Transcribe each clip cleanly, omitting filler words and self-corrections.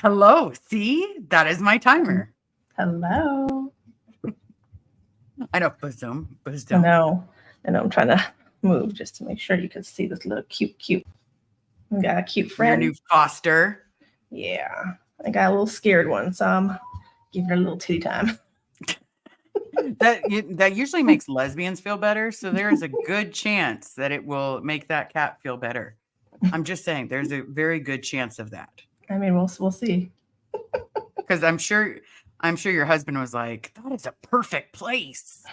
Hello. See, that is my timer. Hello. I know. Bosom. I know. I'm trying to move just to make sure you can see this little cute. I got a cute friend. Your new foster. Yeah. I got a little scared one, so I'm giving her a little titty time. That usually makes lesbians feel better. So there is a good chance that it will make that cat feel better. I'm just saying there's a very good chance of that. I mean, we'll see. Because I'm sure your husband was like, that is a perfect place.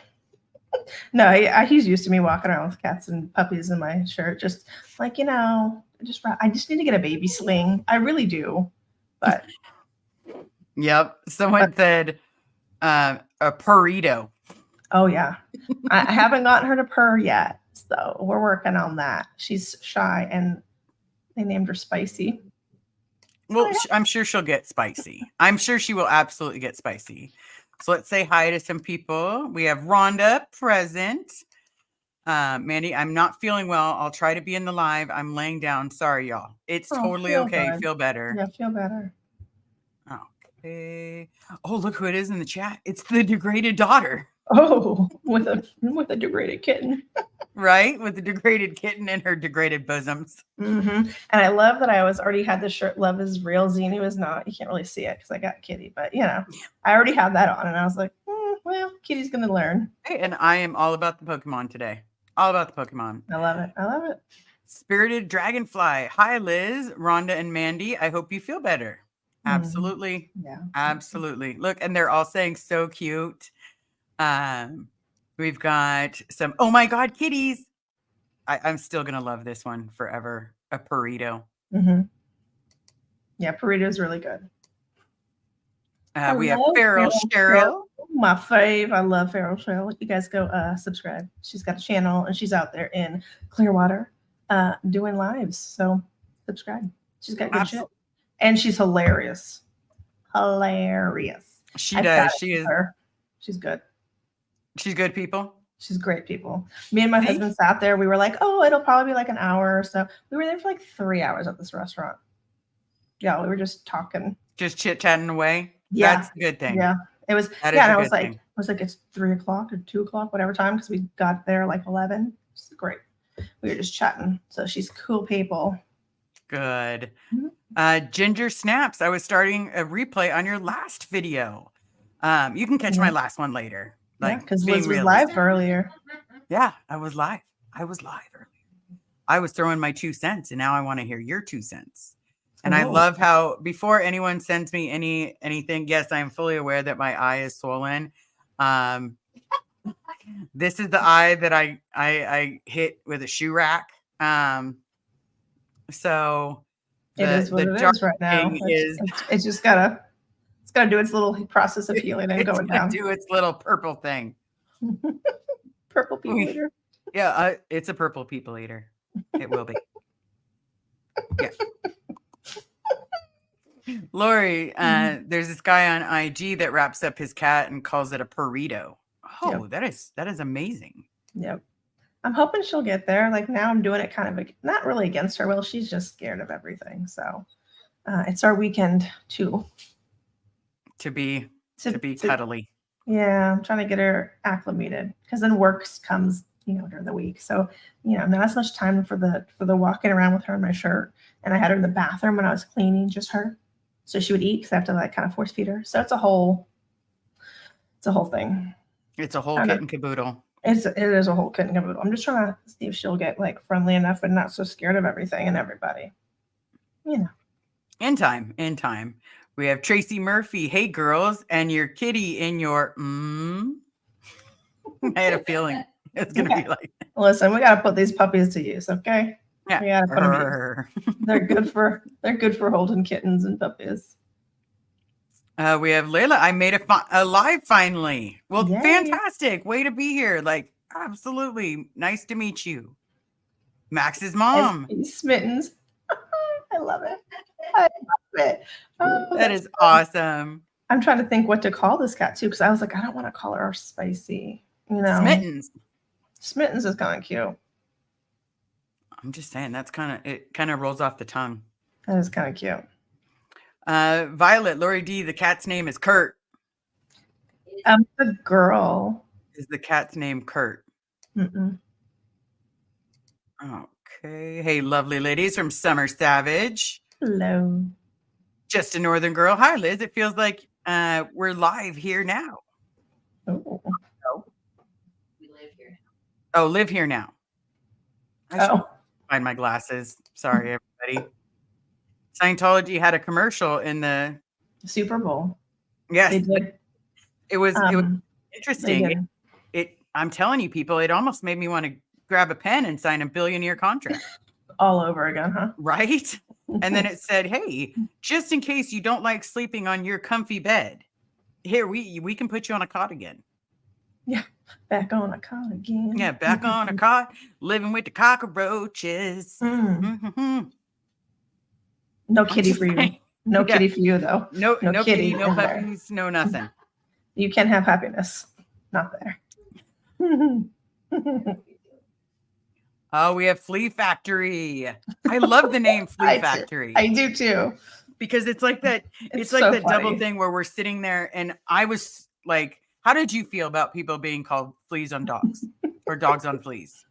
No, he's used to me walking around with cats and puppies in my shirt. Just like, I just need to get a baby sling. I really do. But yep. Someone said a purrito. Oh, yeah. I haven't gotten her to purr yet. So we're working on that. She's shy and they named her Spicy. Well, I'm sure she'll get spicy. I'm sure she will absolutely get spicy. So let's say hi to some people. We have Rhonda present. Mandy, I'm not feeling well. I'll try to be in the live. I'm laying down. Sorry, y'all. It's totally okay. Good. Feel better. Yeah, feel better. Okay. Oh, look who it is in the chat. It's the degraded daughter. Oh, with a degraded kitten. Right? With the degraded kitten and her degraded bosoms. Mm-hmm. And I love that I already had the shirt Love is Real. Zini was not. You can't really see it because I got Kitty. But, I already had that on. And I was like, well, Kitty's going to learn. Hey, and I am all about the Pokemon today. All about the Pokemon. I love it. Spirited Dragonfly. Hi, Liz, Rhonda, and Mandy. I hope you feel better. Absolutely. Yeah. Absolutely. Look, and they're all saying so cute. We've got some, oh my God, kitties. I'm still going to love this one forever. A burrito. Mm-hmm. Yeah, burrito is really good. We have Feral Cheryl. My fave. I love Feral Cheryl. You guys go subscribe. She's got a channel and she's out there in Clearwater doing lives. So subscribe. She's got good shit. And she's hilarious. She does. She is. She's good. She's good people. She's great people. Me and my husband sat there. We were like, oh, it'll probably be like an hour or so. We were there for like 3 hours at this restaurant. Yeah, we were just talking. Just chit-chatting away? Yeah. That's a good thing. Yeah. It was, and I was like, it's 3 o'clock or 2 o'clock, whatever time, because we got there like 11. It's great. We were just chatting. So she's cool people. Good. Mm-hmm. Ginger Snaps. I was starting a replay on your last video. You can catch my last one later. Because Liz was live earlier. Yeah, I was live earlier. I was throwing my 2 cents, and now I want to hear your 2 cents. And I love how before anyone sends me anything, yes, I am fully aware that my eye is swollen. This is the eye that I hit with a shoe rack. So it is what it is right now. It's just gotta do its little process of healing and going down. Do its little purple thing. Purple people eater. Yeah, it's a purple people eater. It will be. Yeah. Lori, there's this guy on IG that wraps up his cat and calls it a burrito. Oh, that is amazing. Yep. I'm hoping she'll get there. Like now I'm doing it kind of not really against her will. She's just scared of everything. So it's our weekend to be cuddly. Yeah, I'm trying to get her acclimated because then work comes, during the week. So, not as much time for the walking around with her in my shirt. And I had her in the bathroom when I was cleaning, just her. So she would eat because I have to kind of force feed her. So it's a whole thing. It's a whole kit and caboodle. It is a whole kit and caboodle. I'm just trying to see if she'll get friendly enough and not so scared of everything and everybody. In time. We have Tracy Murphy. Hey, girls, and your kitty in your I had a feeling it's going to be like. Listen, we got to put these puppies to use, okay? Yeah. We got to put them to use. They're good for holding kittens and puppies. We have Layla. I made a live finally. Well, yay. Fantastic. Way to be here. Absolutely. Nice to meet you. Max's mom. Smittens. I love it. I love it. Oh, that is awesome. I'm trying to think what to call this cat too, because I was like, I don't want to call her Spicy. Smittens. Smittens is kind of cute. I'm just saying it kind of rolls off the tongue. That is kind of cute. Violet, Lori D, the cat's name is Kurt. The girl. Is the cat's name Kurt? Mm-mm. Okay. Hey, lovely ladies from Summer Savage. Hello. Just a Northern girl. Hi, Liz. It feels like we're live here now. Oh. We live here now. Oh, live here now. I should find my glasses. Sorry, everybody. Scientology had a commercial in the Super Bowl. Yes, They did. it was They interesting. did. I'm telling you, people, it almost made me want to grab a pen and sign a billionaire contract. All over again, huh? Right? And then it said, hey, just in case you don't like sleeping on your comfy bed, here we can put you on a cot again. Yeah, back on a cot again. Yeah, back on a cot, living with the cockroaches. Mm-hmm. No kitty for you. No kitty for you, though. No kitty, no in there. puppies, no nothing. You can't have happiness. Not there. Oh, we have Flea Factory. I love the name Flea Factory. I do too. Because it's like that. It's like so that funny. double thing where we're sitting there, and I was like, "How did you feel about people being called fleas on dogs or dogs on fleas?"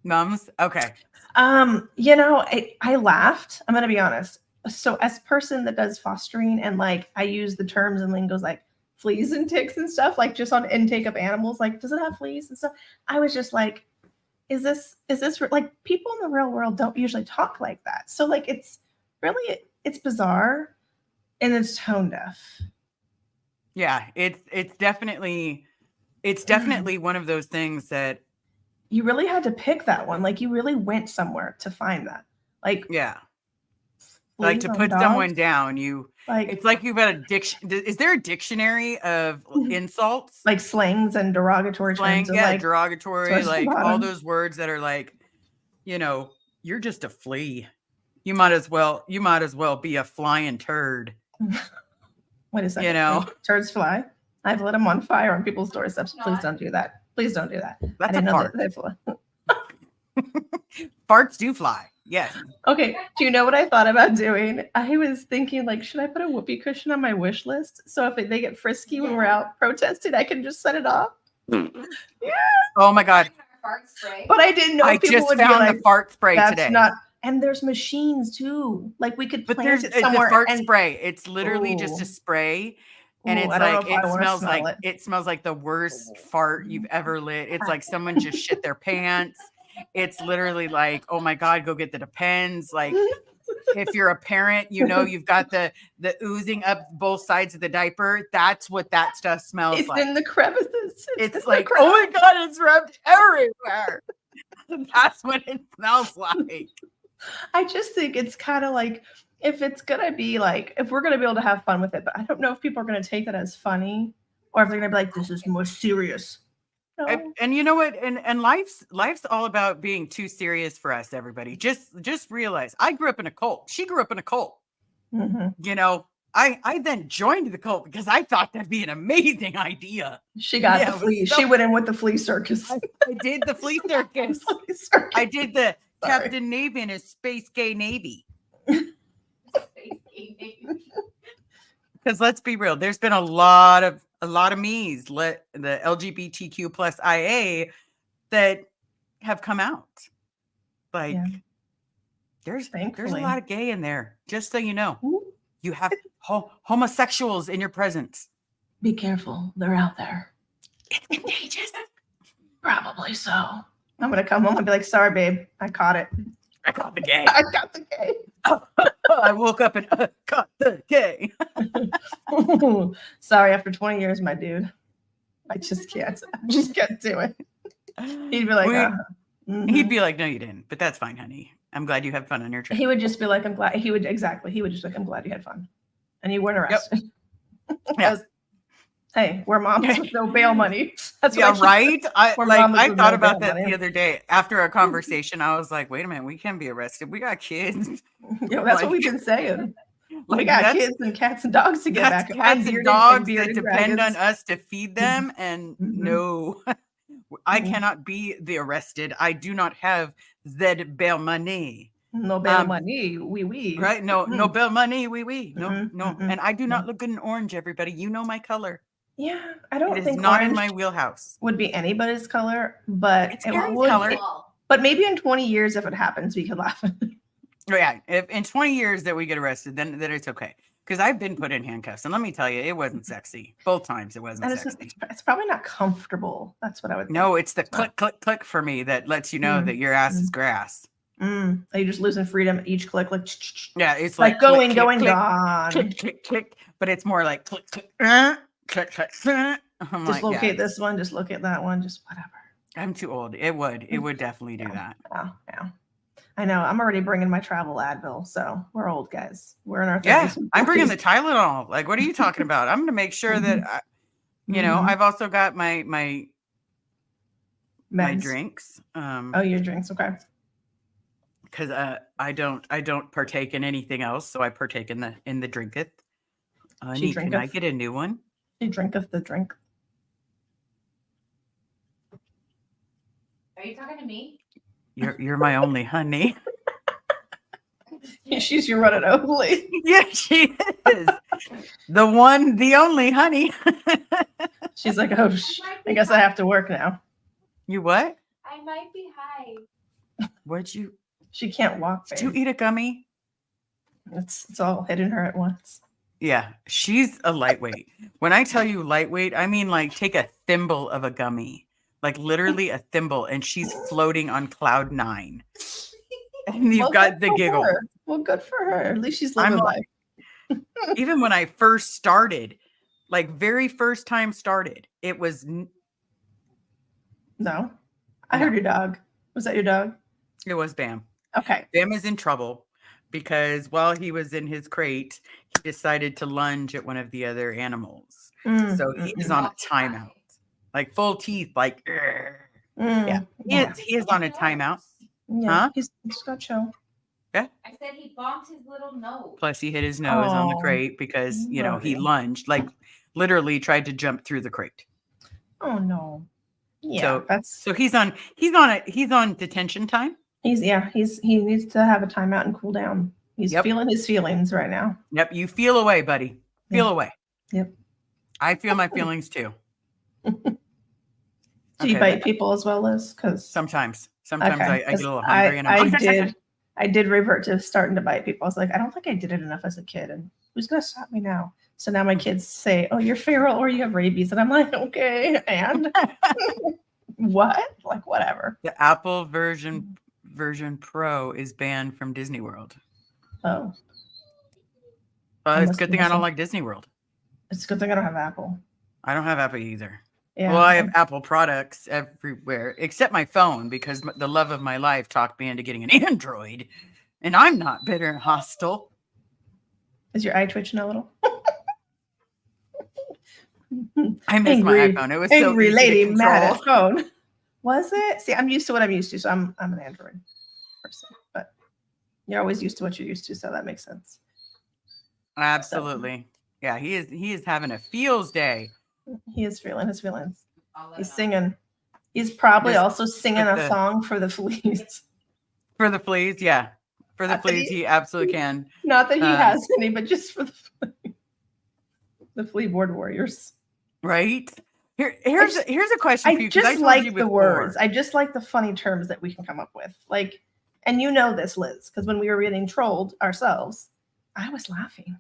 Mums, okay. You know, I laughed. I'm gonna be honest. So, as a person that does fostering and like I use the terms and lingos like fleas and ticks and stuff, like just on intake of animals, like does it have fleas and stuff? I was just like, is this like people in the real world don't usually talk like that? So like it's bizarre and it's tone deaf. Yeah, it's definitely one of those things that you really had to pick that one. Like you really went somewhere to find that. Like yeah. Like to put someone down, it's like you've got a dictionary. Is there a dictionary of insults? Like slangs and derogatory terms. Yeah, like, derogatory, like all those words that are like, you're just a flea. You might as well be a flying turd. Wait a second. Turds fly. I've lit them on fire on people's doorsteps. Please don't do that. Please don't do that. That's a fart. They fly. Farts do fly. Yes. Okay. Do you know what I thought about doing? I was thinking, like, should I put a whoopee cushion on my wish list? So if they get frisky when we're out protesting, I can just set it off. Yeah. Oh my God. Fart spray. But I didn't know I people just would found be like, the fart spray today. And there's machines too. Like we could but plant it's it somewhere. A fart spray. It's literally just a spray. And it's like it smells like the worst fart you've ever lit. It's like someone just shit their pants. It's literally like, oh my God, go get the Depends. Like if you're a parent, you've got the oozing up both sides of the diaper. That's what that stuff smells like. It's in the crevices. It's like, oh my God, it's rubbed everywhere. That's what it smells like. I just think it's kind of like, if it's going to be like, if we're going to be able to have fun with it, but I don't know if people are going to take that as funny or if they're going to be like, this is more serious. No. And you know what? And life's all about being too serious for us, everybody. Just realize I grew up in a cult. She grew up in a cult. Mm-hmm. I then joined the cult because I thought that'd be an amazing idea. She got the flea. She went in with the flea circus. I did the flea circus. I did the Captain Navy in his Space Gay Navy. Because let's be real, there's been a lot of me's, the LGBTQ plus IA that have come out. Like there's a lot of gay in there. Just so you know, you have homosexuals in your presence. Be careful, they're out there. It's contagious. Probably so. I'm gonna come home and be like, sorry, babe, I caught it. I got the gay. I got the gay. I woke up and got the gay. Sorry, after 20 years, my dude. I just can't do it. He'd be like, he'd be like, no, you didn't. But that's fine, honey. I'm glad you had fun on your trip. He would just be like, I'm glad. He would just like, I'm glad you had fun. And you weren't arrested. Yep. Yeah. Hey, we're moms with no bail money. That's right. I thought about that the other day after a conversation. I was like, wait a minute, we can't be arrested. We got kids. That's what we've been saying. We got kids and cats and dogs to get back. Cats and dogs that depend on us to feed them. And no, I cannot be the arrested. I do not have Z bail money. No bail money. Oui. Right? No bill money. No, Mm-mm, no. mm-mm, And I do no. not look good in orange, everybody. You know my color. Yeah, I It don't is think not in orange my wheelhouse. would be anybody's color, but It's it Gary's would. color. But maybe in 20 years, if it happens, we could laugh. Yeah, if in 20 years that we get arrested, then it's okay. Because I've been put in handcuffs, and let me tell you, it wasn't sexy. Both times it wasn't And sexy. it's probably not comfortable. That's what I would think. No, it's the It's not. click for me that lets you know that your ass is grass. Are you just losing freedom at each click? Like, Yeah, it's like like going, click, gone. click, but it's more like click. I'm Just like, locate yeah, this one. Just look at that one. Just whatever. I'm too old. It would definitely do that. Yeah. I know. I'm already bringing my travel Advil, so we're old guys. We're in our 30s. Yeah, and I'm bringing 40s. the Tylenol. Like, what are you talking about? I'm going to make sure that, I've also got my Meds. drinks. Oh, your drinks. Okay. Because I don't partake in anything else, so I partake in the drinketh. She Can I drinketh. get a new one? She drinketh the drink. Are you talking to me? You're my only honey. She's your one and only. Yeah, she is the one, the only honey. She's like, oh, I guess I have to work now. You what? I might be high. What'd you? She can't walk. Did you Babe. eat a gummy? It's all hitting her at once. Yeah, she's a lightweight. When I tell you lightweight, I mean like take a thimble of a gummy, like literally a thimble, and she's floating on cloud 9. And you've got the giggle. Her. Well, good for her. At least she's I'm living like, life. even when I first started, like very first time started, it was No, I heard your dog. Was that your dog? It was Bam. Okay. Bam is in trouble because while he was in his crate, he decided to lunge at one of the other animals. So he is on a timeout, like full teeth, like, yeah, he is on a timeout. Yeah, Huh? he's got chill. I said he bonked his little nose. Plus, he hit his nose on the crate because he lunged, like literally tried to jump through the crate. Oh no. Yeah, so he's on detention time. He needs to have a timeout and cool down. He's feeling his feelings right now. Yep, you feel away, buddy. Feel away. Yep. I feel my feelings too. Do you bite people as well, Liz? Because sometimes I get a little hungry, and I did revert to starting to bite people. I was like, I don't think I did it enough as a kid, and who's gonna stop me now? So now my kids say, "Oh, you're feral or you have rabies," and I'm like, "Okay, and what? Like whatever." The Apple version Pro is banned from Disney World. Oh, it's a good thing I don't like Disney World. It's a good thing I don't have Apple. I don't have Apple either. Yeah. Well, I have Apple products everywhere except my phone because the love of my life talked me into getting an Android, and I'm not bitter and hostile. Is your eye twitching a little? I miss my iPhone. It was so angry easy lady to mad control. at phone. Was it? See, I'm used to what I'm used to, so I'm an Android person. But you're always used to what you're used to, so that makes sense. Absolutely. Yeah, he is having a feels day. He is feeling his feelings. He's singing. He's probably also singing a song for the fleas. For the fleas, yeah. For the fleas, he absolutely can. Not that he has any, but just for the flea board warriors. Right? Here's a question for you. I just like the words. I just like the funny terms that we can come up with. Like, and you know this, Liz, because when we were getting trolled ourselves, I was laughing.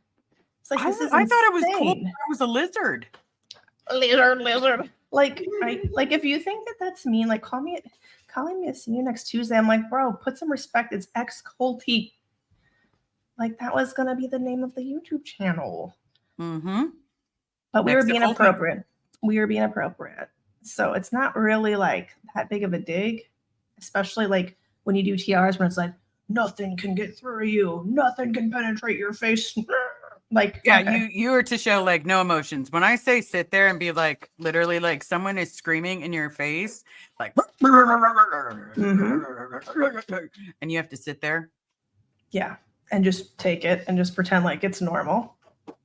It's like, this is I thought it was cool. It was a lizard. Lizard. Like, if you think that that's mean, like, calling me to see you next Tuesday. I'm like, bro, put some respect. It's ex-Colty. Like, that was gonna be the name of the YouTube channel. Mm-hmm. But we were being appropriate. So it's not really like that big of a dig, especially like when you do TRs when it's like, nothing can get through you, nothing can penetrate your face. Like, yeah, okay. you are to show like no emotions. When I say sit there and be like, literally like someone is screaming in your face, like, and you have to sit there. Yeah, and just take it and just pretend like it's normal.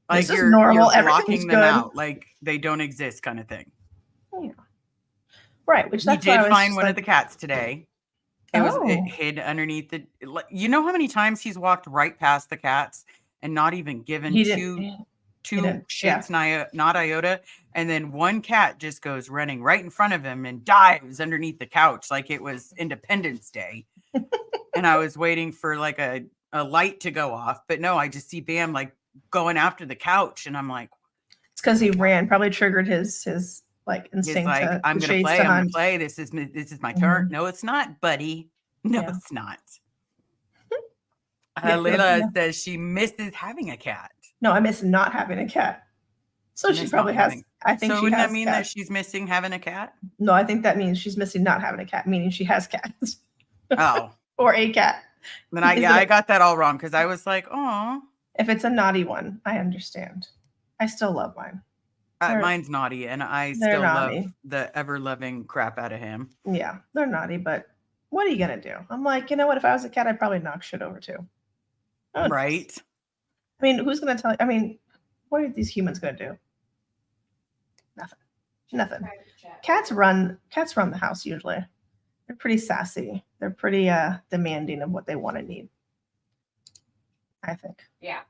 Like you're normal. You're blocking them out, like they don't exist, kind of thing. Yeah. Right. Which we did find one of the cats today. Oh, it hid underneath the. You know how many times he's walked right past the cats and not even given he didn't. two He didn't. Yeah. shits, not iota, and then one cat just goes running right in front of him and dives underneath the couch like it was Independence Day. And I was waiting for like a light to go off, but no, I just see Bam like going after the couch, and I'm like, It's because he ran. Probably triggered his like he's instinct like, to I'm the gonna chase play, to I'm gonna hunt. play. This is my turn. Mhm. No, it's not, buddy. No, Yeah. it's not. Yeah, Layla yeah. says she misses having a cat. No, I miss not having a cat. So I she miss probably not has. having. I think So she wouldn't that has mean that cats. she's missing having a cat? No, I think that means she's missing not having a cat, meaning she has cats Oh, or a cat. then Is I it- got that all wrong because I was like, oh, If it's a naughty one, I understand. I still love mine. They're- mine's naughty, and I they're still love naughty. the ever loving crap out of him. Yeah, they're naughty, but what are you gonna do? I'm like, you know what? If I was a cat, I'd probably knock shit over too. Oh, Right? I mean, who's gonna tell you? I mean, what are these humans gonna do? Nothing. Private chat. Cats run the house usually. They're pretty sassy. They're pretty demanding of what they want and need. I think. Yeah.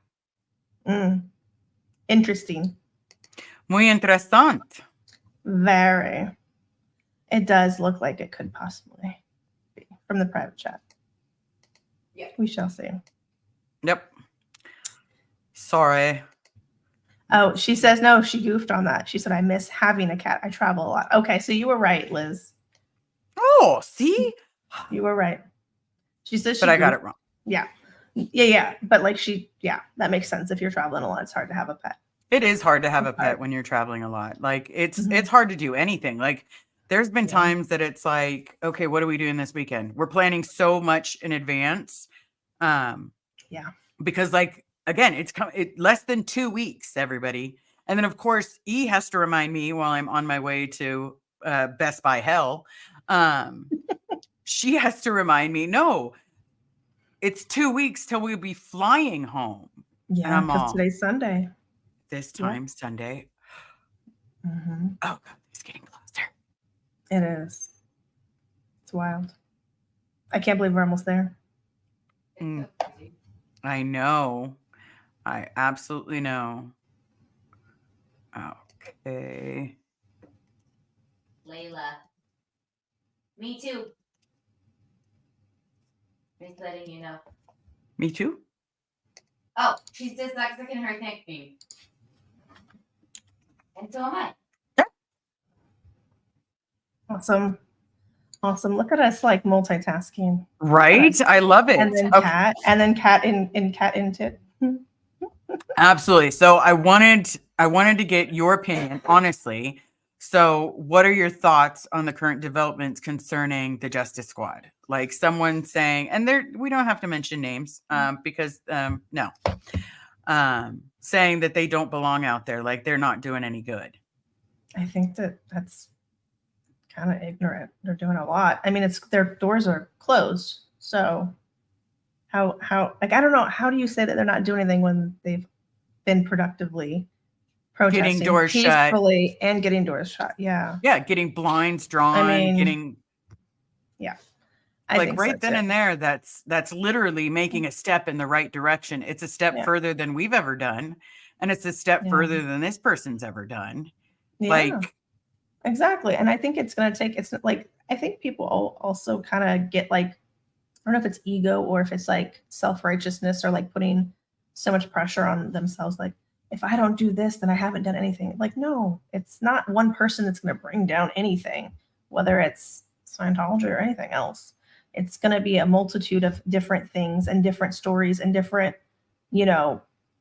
Interesting. Muy interesante. Very. It does look like it could possibly be from the private chat. Yeah. We shall see. Yep. Sorry. Oh, she says no, she goofed on that. She said, I miss having a cat. I travel a lot. Okay, so you were right, Liz. Oh, see? You were right. She says she But I got goofed. it wrong. Yeah. Yeah. But like that makes sense. If you're traveling a lot, it's hard to have a pet. It is hard to have a It's pet hard. when you're traveling a lot. Like it's Mhm. hard to do anything. Like there's been Yeah. times that it's like, okay, what are we doing this weekend? We're planning so much in advance. Yeah. Because like again, it's less than 2 weeks, everybody. And then of course, E has to remind me while I'm on my way to Best Buy hell. She has to remind me, no, it's 2 weeks till we'll be flying home. Yeah, I'm because all- today's Sunday. This Yeah. time Sunday. Mm-hmm. Oh God, it's getting closer. It is. It's wild. I can't believe we're almost there. Mm. I know. I absolutely know. Okay. Layla. Me too. Just letting you know. Me too. Oh, she's dyslexic in her nickname. And so am I. Awesome. Look at us like multitasking. Right? I love it. And then Okay. cat in tit. Absolutely. So I wanted to get your opinion, honestly. So what are your thoughts on the current developments concerning the Justice Squad? Like someone saying, and we don't have to mention names, because no. Saying that they don't belong out there, like they're not doing any good. I think that's kind of ignorant. They're doing a lot. I mean, it's their doors are closed. So how like I don't know, how do you say that they're not doing anything when they've been productively protesting Getting doors shut. peacefully and getting doors shut? Yeah. Yeah, getting blinds drawn, mean, getting I like think right so, then too. and there, that's literally making a step in the right direction. It's a step Yeah. further than we've ever done, and it's a step Yeah. further than this person's ever done. Yeah. Like Exactly. And I think it's going to take, it's like, I think people also kind of get like, I don't know if it's ego or if it's like self-righteousness or like putting so much pressure on themselves. Like, if I don't do this, then I haven't done anything. Like, no, it's not one person that's going to bring down anything, whether it's Scientology or anything else. It's going to be a multitude of different things and different stories and different,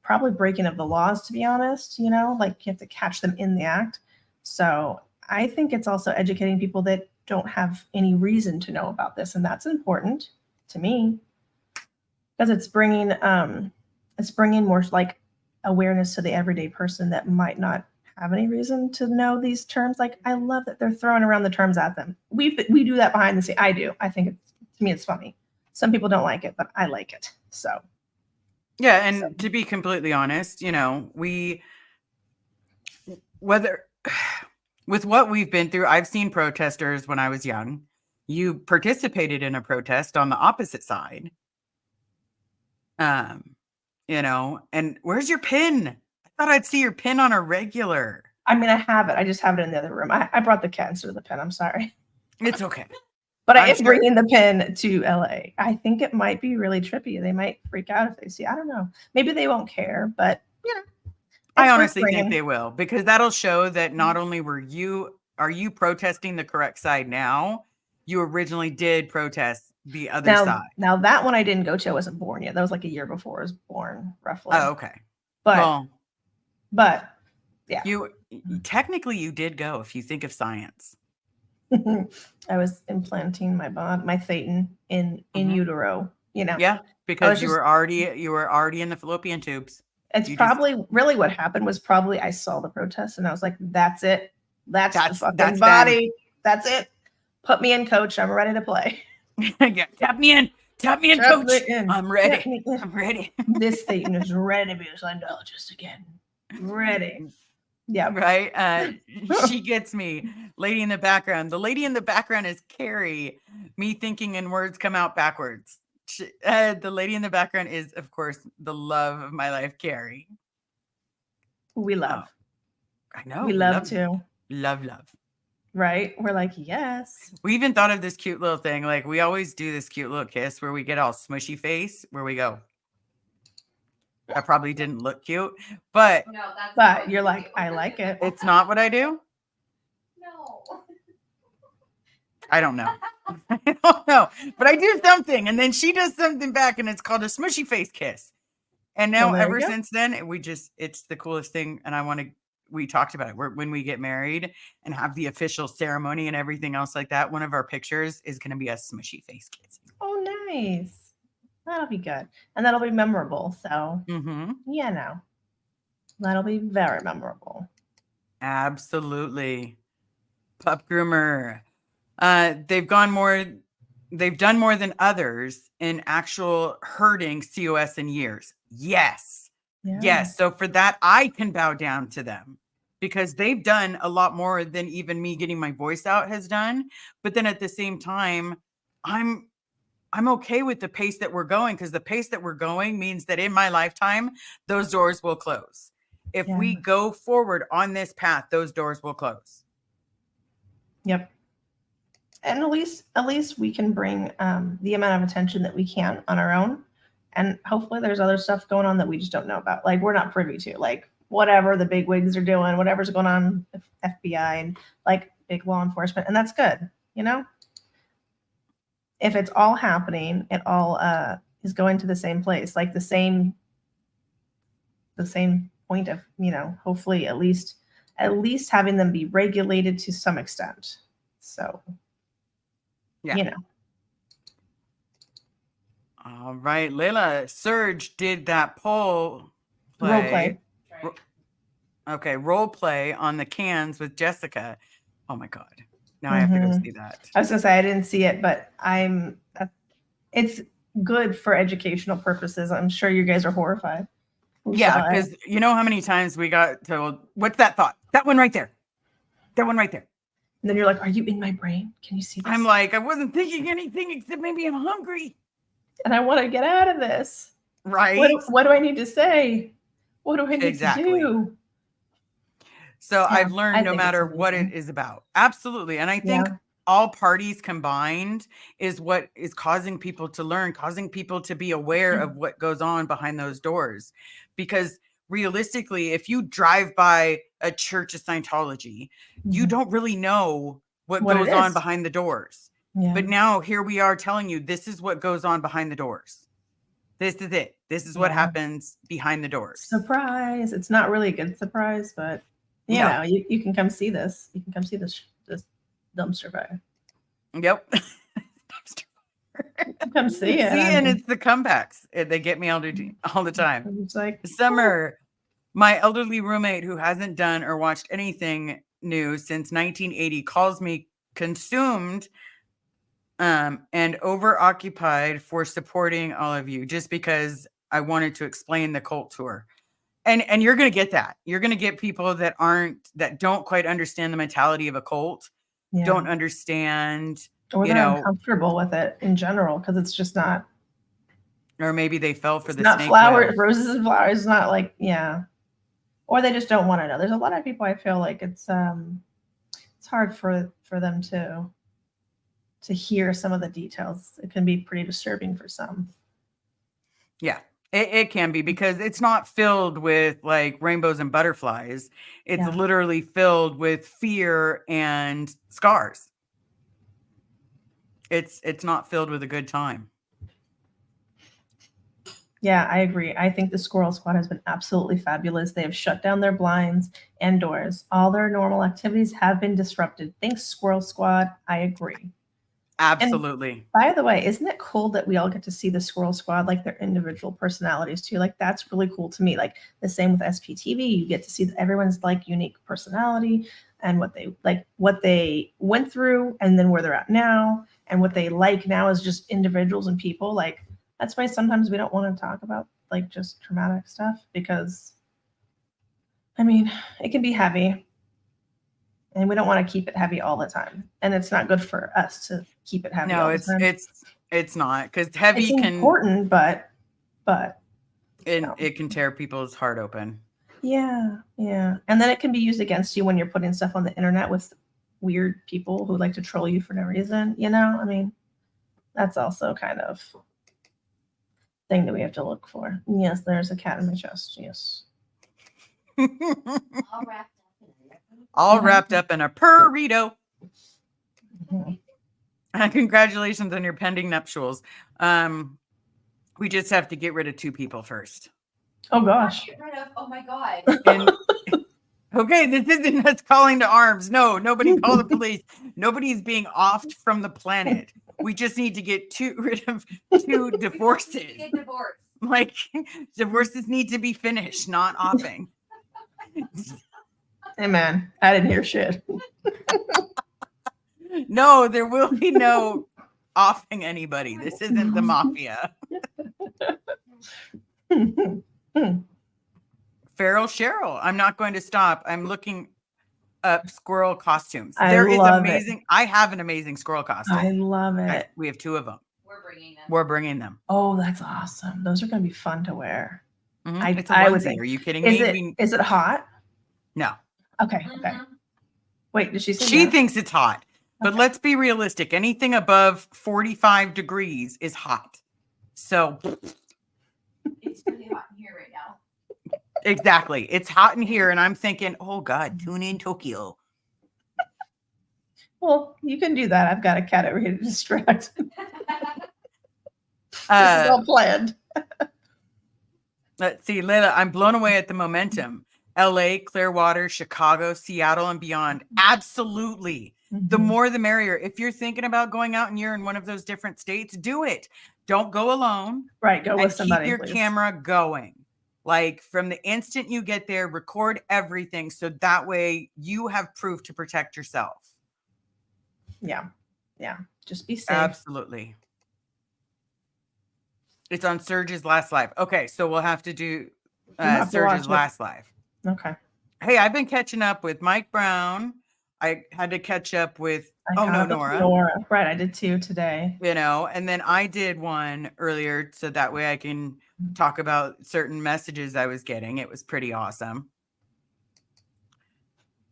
probably breaking of the laws, to be honest, like you have to catch them in the act. So I think it's also educating people that don't have any reason to know about this. And that's important to me because it's bringing more like awareness to the everyday person that might not have any reason to know these terms. Like, I love that they're throwing around the terms at them. We do that behind the scenes. I do. I think to me, it's funny. Some people don't like it, but I like it. So. yeah, and to be completely honest, with what we've been through, I've seen protesters when I was young, You participated in a protest on the opposite side. And where's your pin? I thought I'd see your pin on a regular. I mean, I have it. I just have it in the other room. I brought the cat instead of the pen. I'm sorry. It's okay. But I I'm am sure- bringing the pen to LA. I think it might be really trippy. They might freak out if they see. I don't know. Maybe they won't care, but I it's worth honestly think bringing. they will, because that'll show that not only are you protesting the correct side now, you originally did protest the other side. Now that one I didn't go to. I wasn't born yet. That was like a year before I was born, roughly. Oh, okay. But yeah. You technically you did go if you think of science. I was implanting my thetan in Mhm. utero. Yeah, because you just- were already in the fallopian tubes. It's You probably really what happened was probably I saw the protest and I was like, that's it. That's the fucking that's body. That's it. Put me in, coach. I'm ready to play. Yeah, tap me in, Tap coach. me in. I'm ready. Tap me in. I'm ready. This thetan is ready to be a Scientologist again. Ready. Yeah. Right. She gets me. Lady in the background. The lady in the background is Carrie. Me thinking and words come out backwards. The lady in the background is, of course, the love of my life, Carrie. We love. I know. We love to. Love. Right? We're like, yes. We even thought of this cute little thing. Like, we always do this cute little kiss where we get all smushy face, where we go. That probably didn't look cute, but No, that's But not you're what like, you I do. like it. it's not what I do. No. I don't know. I don't know. But I do something, and then she does something back, and it's called a smushy face kiss. And now, Well, there you ever go. since then, it's the coolest thing. And we talked about it. When we get married and have the official ceremony and everything else like that, one of our pictures is going to be a smushy face kiss. Oh, nice. That'll be good. And that'll be memorable. So, Mm-hmm. that'll be very memorable. Absolutely. Pup groomer. They've done more than others in actual herding COS in years. Yes. Yeah. Yes. So for that, I can bow down to them because they've done a lot more than even me getting my voice out has done. But then at the same time, I'm okay with the pace that we're going, because the pace that we're going means that in my lifetime, those doors will close. If Yeah. we go forward on this path, those doors will close. Yep. And at least we can bring the amount of attention that we can on our own. And hopefully there's other stuff going on that we just don't know about. Like, we're not privy to, like, whatever the big wigs are doing, whatever's going on with FBI and like big law enforcement. And that's good. If it's all happening, it all is going to the same place, like the same point of, hopefully at least having them be regulated to some extent. So, Yeah. All right, Layla. Serge did that role play. Right. Okay, role play on the cans with Jessica. Oh my God. Now I have to go Mhm. see that. I was gonna say I didn't see it, but it's good for educational purposes. I'm sure you guys are horrified. We Yeah, saw it. because you know how many times we got told, what's that thought? That one right there. That one right there. And then you're like, are you in my brain? Can you see this? I'm like, I wasn't thinking anything except maybe I'm hungry. and I want to get out of this. Right? What do I need to say? What do I need Exactly. to do? So Yeah, I've I learned no think it's matter what it amazing. is about. Absolutely. And I think all parties combined is what is causing people to learn, causing people to be aware of what goes on behind those doors. Because realistically, if you drive by a church of Scientology, you Mhm. don't really know what What it goes on is. behind the doors. Yeah. But now here we are telling you, this is what goes on behind the doors. This is it. This is what Yeah. happens behind the doors. Surprise. It's not really a good surprise, but No. you can come see this. You can come see this dumpster fire. Yep. Come see it. See, I and mean, it's the comebacks. They get me all the time. it's like Summer, my elderly roommate who hasn't done or watched anything new since 1980 calls me consumed and overoccupied for supporting all of you just because I wanted to explain the cult tour. And you're going to get that. You're going to get people that don't quite understand the mentality of a cult, yeah. don't understand Or you they're know, uncomfortable with it in general because it's just not. or maybe they fell for It's the not snake flowers, oil. roses and flowers. It's not like or they just don't want to know. There's a lot of people I feel like it's hard for them to hear some of the details. It can be pretty disturbing for some. Yeah, it can be because it's not filled with like rainbows and butterflies. It's Yeah. literally filled with fear and scars. It's not filled with a good time. Yeah, I agree. I think the Squirrel Squad has been absolutely fabulous. They have shut down their blinds and doors. All their normal activities have been disrupted. Thanks, Squirrel Squad. I agree. Absolutely. By the way, isn't it cool that we all get to see the Squirrel Squad, like their individual personalities too? Like that's really cool to me. Like the same with SPTV, you get to see everyone's like unique personality and what they went through and then where they're at now and what they like now as just individuals and people. Like that's why sometimes we don't want to talk about like just traumatic stuff because I mean, it can be heavy. And we don't want to keep it heavy all the time. And it's not good for us to keep it heavy No, all the time. it's not because heavy It's can important, but no. it can tear people's heart open. Yeah. And then it can be used against you when you're putting stuff on the internet with weird people who like to troll you for no reason. I mean, that's also kind of thing that we have to look for. Yes, there's a cat in my chest. Yes. All wrapped up in it. All wrapped up in a burrito. Mhm. Congratulations on your pending nuptials. We just have to get rid of 2 people first. Oh gosh. Get rid of. Oh my god. And okay, this isn't us calling to arms. No, nobody call the police. Nobody's being offed from the planet. We just need to get rid of 2 divorces. Get divorced. Like divorces need to be finished, not offing. Hey man, I didn't hear shit. No, there will be no offing anybody. This isn't the mafia. Feral Cheryl. I'm not going to stop. I'm looking up squirrel costumes. There is amazing. I have an amazing squirrel costume. I love it. We have 2 of them. We're bringing them. Oh, that's awesome. Those are going to be fun to wear. Mm-hmm. It's a I would onesie. think. Are you kidding me? Is it hot? No. Okay. Mhm. Wait, did she say She yes? thinks it's hot. But Okay. let's be realistic. Anything above 45 degrees is hot. So It's really hot in here right now. exactly. It's hot in here. And I'm thinking, oh God, tune in Tokyo. Well, you can do that. I've got a cat over here to distract. This is all planned. Let's see, Layla, I'm blown away at the momentum. LA, Clearwater, Chicago, Seattle, and beyond. Absolutely. The Mhm. more the merrier. If you're thinking about going out and you're in one of those different states, do it. Don't go alone. Right, go And with somebody, keep your please. camera going. Like from the instant you get there, record everything so that way you have proof to protect yourself. Yeah. Just be safe. Absolutely. It's on Surge's last live. Okay, so we'll have to do have to Surge's watch it. last live. Okay. Hey, I've been catching up with Mike Brown. I had to catch up with Nora. Nora. Right, I did too today. And then I did one earlier so that way I can talk about certain messages I was getting. It was pretty awesome.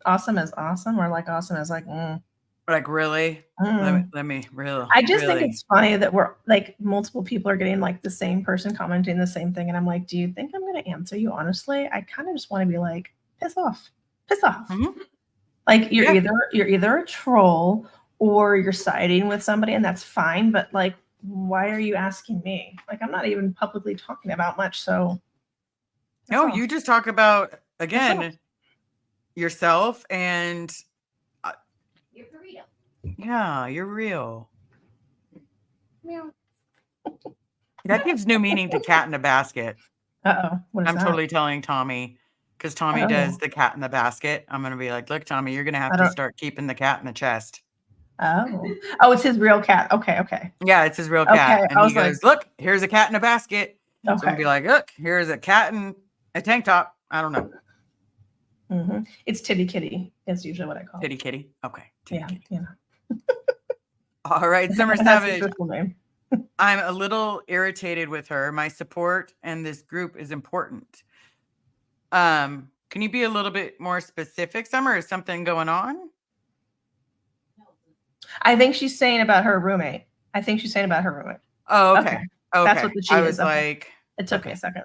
Awesome as awesome, or like awesome as like Like really? Let me really. I just think it's funny that we're like multiple people are getting like the same person commenting the same thing. And I'm like, do you think I'm going to answer you honestly? I kind of just want to be like, piss off. Mhm. Like you're either a troll or you're siding with somebody and that's fine. But like, why are you asking me? Like, I'm not even publicly talking about much. So. No, you just talk about, again, yourself and. You're for real. Yeah, you're real. Meow. That gives new meaning to cat in a basket. Uh-oh. What is I'm that? totally telling Tommy because Tommy does the cat in the basket. I'm going to be like, look, Tommy, you're going to have to start keeping the cat in the chest. Oh, it's his real cat. Okay. Yeah, it's his real cat. Okay, And he goes, look, here's a cat in a basket. Okay. So I'm going to be like, look, here's a cat in a tank top. I don't know. Mm-hmm. It's Titty Kitty. That's usually what I call it. Titty kitty. Okay. Titty kitty. Yeah. All right, Summer That's Savage. the official name. I'm a little irritated with her. My support and this group is important. Can you be a little bit more specific, Summer? Is something going on? I think she's saying about her roommate. Oh, okay. Okay. Okay. That's what the she I is. was Okay. like, It took me okay. a second.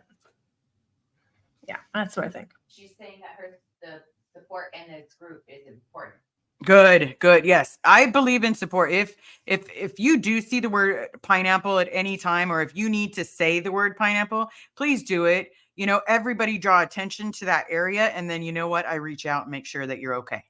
Yeah, that's what I think. She's saying that the support in this group is important. Good, good. Yes. I believe in support. If you do see the word pineapple at any time, or if you need to say the word pineapple, please do it. Everybody draw attention to that area. And then you know what? I reach out and make sure that you're okay.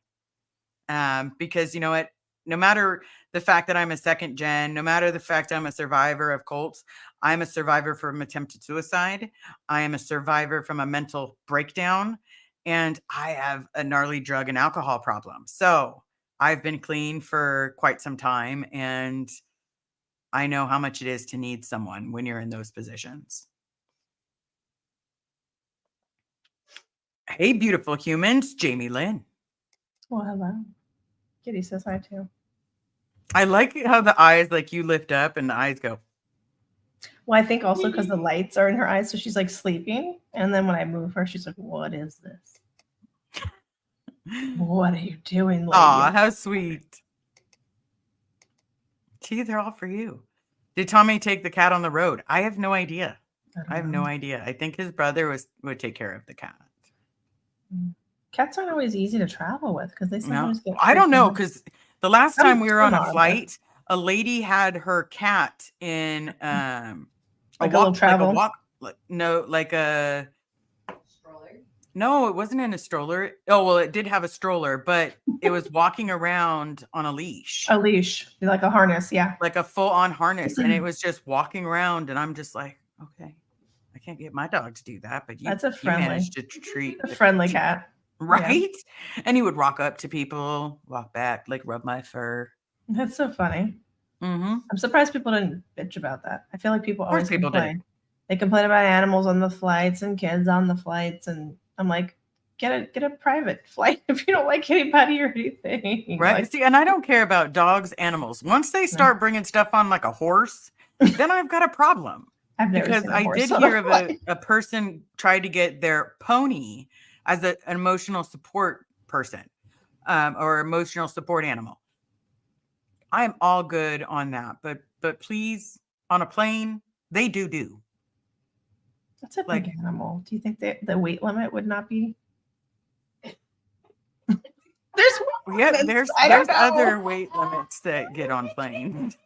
Because you know what? No matter the fact that I'm a second gen, no matter the fact I'm a survivor of cults, I'm a survivor from attempted suicide. I am a survivor from a mental breakdown, and I have a gnarly drug and alcohol problem. So I've been clean for quite some time, and I know how much it is to need someone when you're in those positions. Hey, beautiful humans, Jamie Lynn. Well, hello. Kitty says hi too. I like how the eyes, like you lift up and the eyes go. Well, I think also because the lights are in her eyes, so she's like sleeping. And then when I move her, she's like, "What is this? What are you doing, lady?" Aw, how sweet. See, they're all for you. Did Tommy take the cat on the road? I have no idea. I have no idea. I think his brother would take care of the cat. Cats aren't always easy to travel with because they No, sometimes get. I don't know, freaking- because the last time we were on Some a are, but- flight, a lady had her cat in Like a little travel? like a Stroller. no, it wasn't in a stroller. Oh, well, it did have a stroller, but it was walking around on a leash. A leash, like a harness, yeah. Like a full-on harness, and it was just walking around, and I'm just like, okay, I can't get my dog to do that, but you, That's a you friendly- managed to treat A friendly cat. right? And he would walk up to people, walk back, like rub my fur. That's so funny. Mm-hmm. I'm surprised people didn't bitch about that. I feel like people Of course always people did. complain. They complain about animals on the flights and kids on the flights, and I'm like, get a private flight if you don't like anybody or anything. Right. Like, See, and I don't care about dogs, animals. Once they start bringing stuff on like a horse, then I've got a problem. I've never Because seen a I horse did on a hear of flight. a person tried to get their pony as an emotional support person, or emotional support animal. I'm all good on that, but please, on a plane, they do. That's a like- big animal. Do you think that the weight limit would not be? There's Yeah, limits. there's I don't know. other weight limits that get on planes.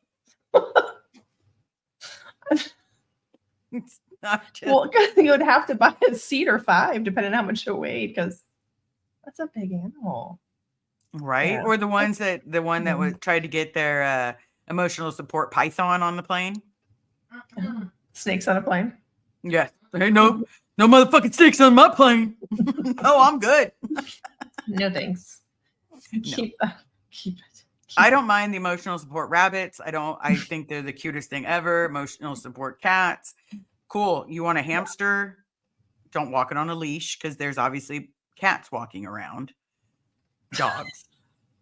It's not just Well, you would have to buy a seat or 5, depending on how much it weighed, because that's a big animal. right, yeah. or the one that was Mhm. tried to get their emotional support python on the plane. Snakes on a plane. Yes, hey, no motherfucking snakes on my plane. No, I'm good. No thanks. Keep it. I don't mind the emotional support rabbits. I think they're the cutest thing ever. Emotional support cats. Cool. You want a hamster? Don't walk it on a leash, because there's obviously cats walking around. Dogs.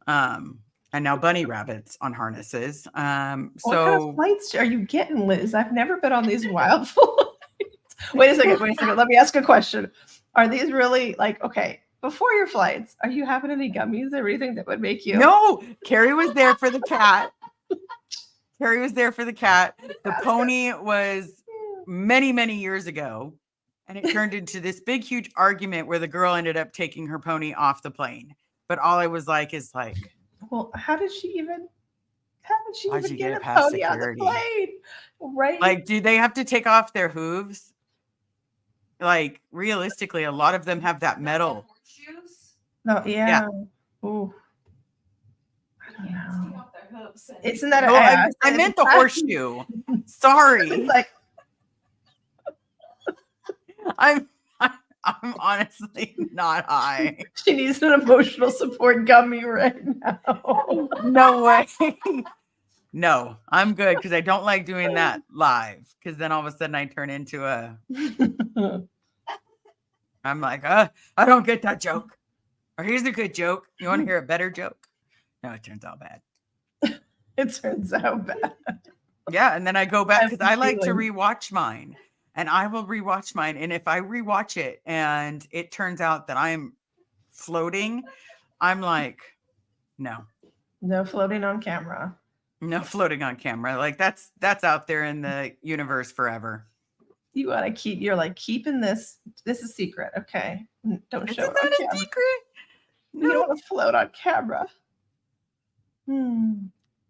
And now bunny rabbits on harnesses. What kind So of flights are you getting, Liz? I've never been on these wild flights. Wait a second. Let me ask a question. Are these really like, okay, before your flights, are you having any gummies or anything that would make you? no, Carrie was there for the cat. The pony was many years ago, and it turned into this big, huge argument where the girl ended up taking her pony off the plane. But all I was like is like, Well, how did she even How'd you get get a past pony on the security? plane? Right? like, do they have to take off their hooves? Like, realistically, a lot of them have that metal. Horseshoes. No, yeah. Ooh. I don't Can't take know. off their hooves. Isn't that Oh, a I meant the horseshoe. Sorry. It's like, I'm honestly not high. she needs an emotional support gummy right now. No way. No, I'm good, because I don't like doing that live, because then all of a sudden I turn into I'm like, I don't get that joke. Or here's a good joke. You want to hear a better joke? No, it turns out bad. It turns out bad. Yeah, and then I go back have because the I like to feeling. rewatch mine, and I will rewatch mine. And if I rewatch it and it turns out that I'm floating, I'm like, no, No floating on camera. no floating on camera. Like that's out there in the universe forever. You gotta keep. You're like keeping this. This is secret. Okay, don't show Isn't it that on a camera. secret? You don't want to float on camera.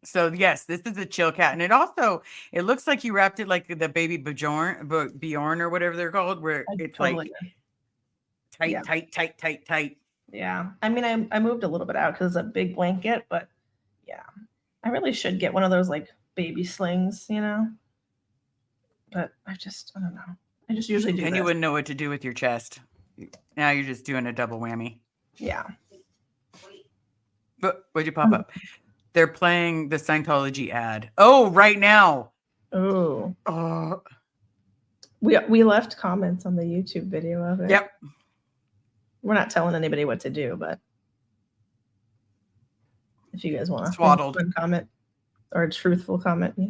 So yes, this is a chill cat, and it looks like you wrapped it like the baby Bjorn or whatever they're called, where I it's totally like did. Yeah. tight. Yeah. I mean, I moved a little bit out because it's a big blanket, but yeah, I really should get one of those like baby slings, you know. But I don't know. I just usually do And this. you wouldn't know what to do with your chest. Now you're just doing a double whammy. Yeah. But what'd you pop up? They're playing the Scientology ad. Oh, right now. Oh. Oh, We left comments on the YouTube video of it. yep. We're not telling anybody what to do, but if you guys want to Swaddled. comment or a truthful comment, yeah.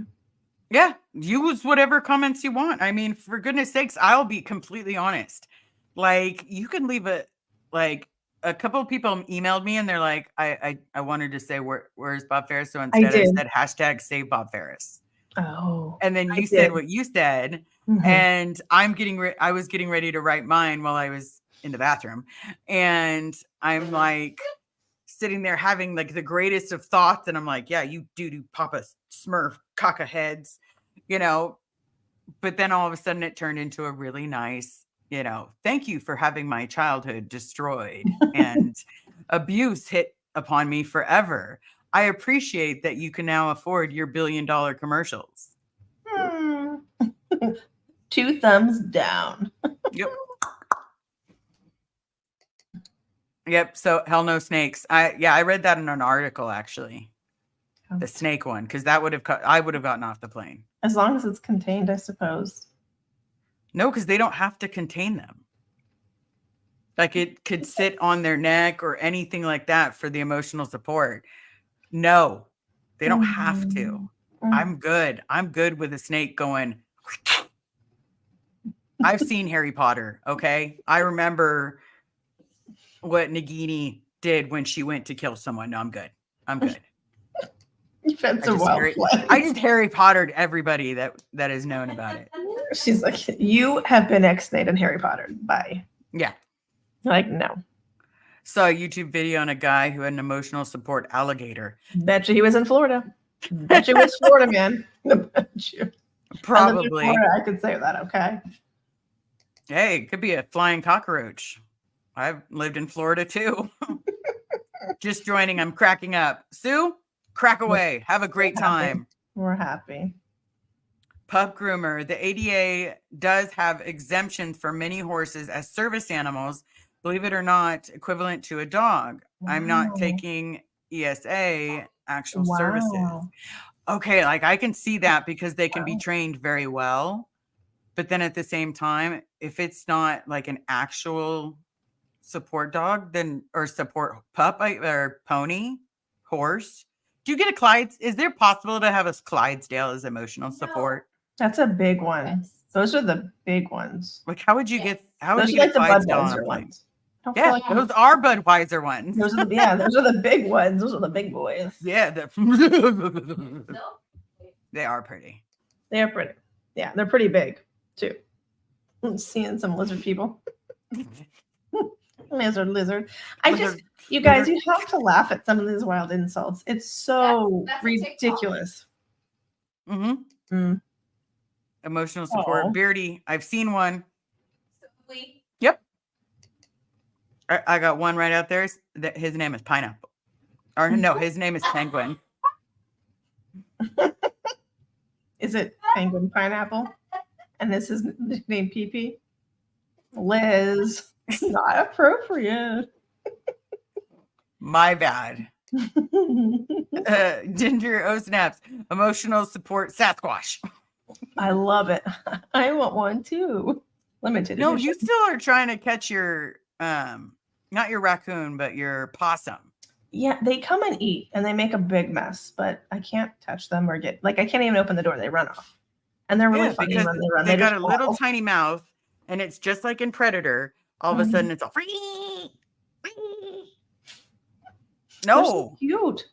Yeah, use whatever comments you want. I mean, for goodness sakes, I'll be completely honest. Like, you can leave a couple of people emailed me and they're like, I wanted to say where's Bob Ferris? So instead I did. said hashtag save Bob Ferris. Oh. And then I you said did. what you said, Mhm. and I was getting ready to write mine while I was in the bathroom, and I'm like sitting there having like the greatest of thoughts, and I'm like, yeah, you do Papa Smurf caca heads, you know. But then all of a sudden it turned into a really nice, you know, thank you for having my childhood destroyed and abuse hit upon me forever. I appreciate that you can now afford your $1 billion commercials. 2 thumbs down. Yep. Yep. So hell no snakes. I read that in an article actually. The snake one, because I would have gotten off the plane. As long as it's contained, I suppose. No, because they don't have to contain them. Like it could sit on their neck or anything like that for the emotional support. No, they don't have to. I'm good. I'm good with a snake going. I've seen Harry Potter. Okay. I remember what Nagini did when she went to kill someone. No, I'm good. I'm good. You've had some wild flags. I just Harry Pottered everybody that is known about it. She's like, you have been ex-Nate and Harry Potter. Bye. Yeah. Like, no. Saw a YouTube video on a guy who had an emotional support alligator. Bet you he was in Florida. Bet you was Florida, man. Bet you. Probably. I could say that, okay? Hey, it could be a flying cockroach. I've lived in Florida too. Just joining. I'm cracking up. Sue, crack away. Have a great time. We're happy. Pup groomer. The ADA does have exemptions for many horses as service animals. Believe it or not, equivalent to a dog. Wow. I'm not taking ESA actual services. Okay, like I can see that because they can be trained very well. But then at the same time, if it's not like an actual support dog, then or support pup or pony, horse. Do you get a Clyde? Is there possible to have a Clydesdale as emotional support? That's a big one. Those are the big ones. Like, how would you get? How those would you get like Clydesdale the on a Budweiser plane? ones. Yeah, like those are Budweiser ones. Those are those are the big ones. Those are the big boys. Yeah, they are pretty. They are pretty. Yeah, they're pretty big too. I'm seeing some lizard people. Lizard. You guys, you have to laugh at some of these wild insults. It's so ridiculous. Mm-hmm. Emotional support. Aww. Beardy, I've seen one. Yep. I got one right out there. His name is Pineapple. Or no, his name is Penguin. Is it Penguin Pineapple? And this is nicknamed PP? Liz. Not appropriate. My bad. Ginger O snaps. Emotional support Sasquatch. I love it. I want one too. Limited. No, edition. you still are trying to catch your not your raccoon, but your possum. Yeah, they come and eat and they make a big mess, but I can't touch them or I can't even open the door. They run off. And they're really Yeah, funny because when they run. they They got just a little waddle. tiny mouth, and it's just like in Predator. All of a Mhm. sudden, it's all free. They're so No, cute.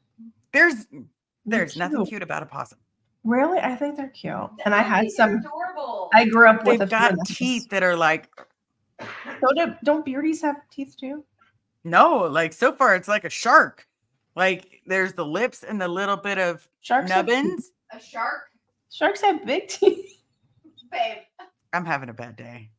there's They're nothing cute. cute about a possum. Really? I think they're cute. And I I had think they're some. adorable. I grew up with They've a few in got the teeth house. that are like, So don't beardies have teeth too? no, like so far it's like a shark. Like there's the lips and the little bit of Sharks have teeth. nubbins. A shark, Sharks have big teeth. babe. I'm having a bad day.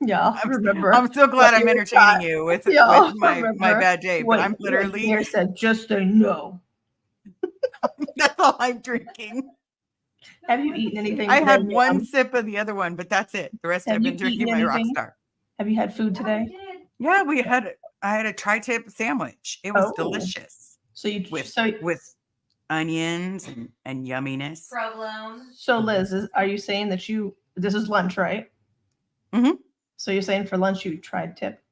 Y'all remember. I'm so glad what I'm you were entertaining taught. you with Y'all my remember bad day, but what I'm literally Pierre said, just say no. that's all I'm drinking. Have you eaten anything I today? had one sip of the other one, but that's it. The rest Have I've you been drinking eaten my anything? Rockstar. Have you had food Yeah, today? we did. Yeah, I had a tri-tip sandwich. It was Oh. delicious So you with so onions and yumminess. Provolone. so Liz, are you saying that this is lunch, right? Mhm. So you're saying for lunch you tried tip?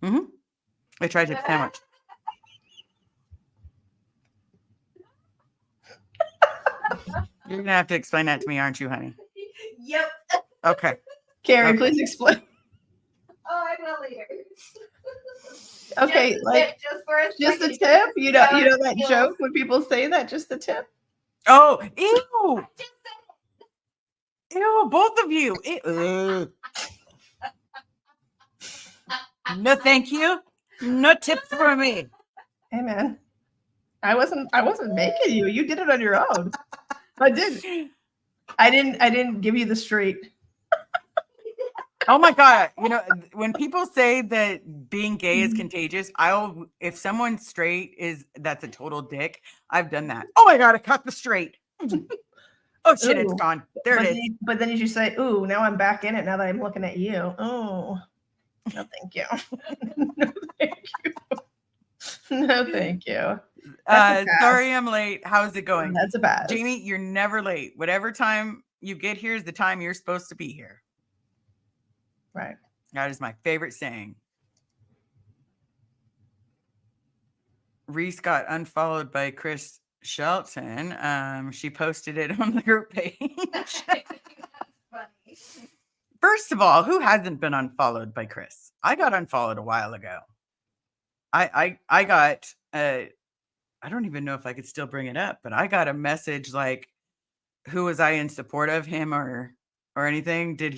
A tri-tip sandwich. You're gonna have to explain that to me, aren't you, honey? Yep. Okay. Carrie, Okay. please explain. Oh, I will later. Okay, Just a like tip, just for a just a second. tip? You know Yeah, that yes. joke when people say that, just a tip? Oh, ew! Ew, both of you. Ew. No, thank you. No tips for me. Hey man. I wasn't making you. You did it on your own. I didn't give you the street. Oh my god! You know, when people say that being gay is contagious, if someone's straight that's a total dick. I've done that. Oh my god! I cut the straight. Oh shit! It's Ooh. gone. There it is. But then you say, "Ooh, now I'm back in it. Now that I'm looking at you." Oh, no, thank you. No, thank you. No, thank you. That's a pass. Sorry, I'm late. How's it going? That's a pass. Jamie, you're never late. Whatever time you get here is the time you're supposed to be here. Right. That is my favorite saying. Reese got unfollowed by Chris Shelton. She posted it on the group page. That's funny. First of all, who hasn't been unfollowed by Chris? I got unfollowed a while ago. I got I don't even know if I could still bring it up, but I got a message like, who was I in support of him or anything? Did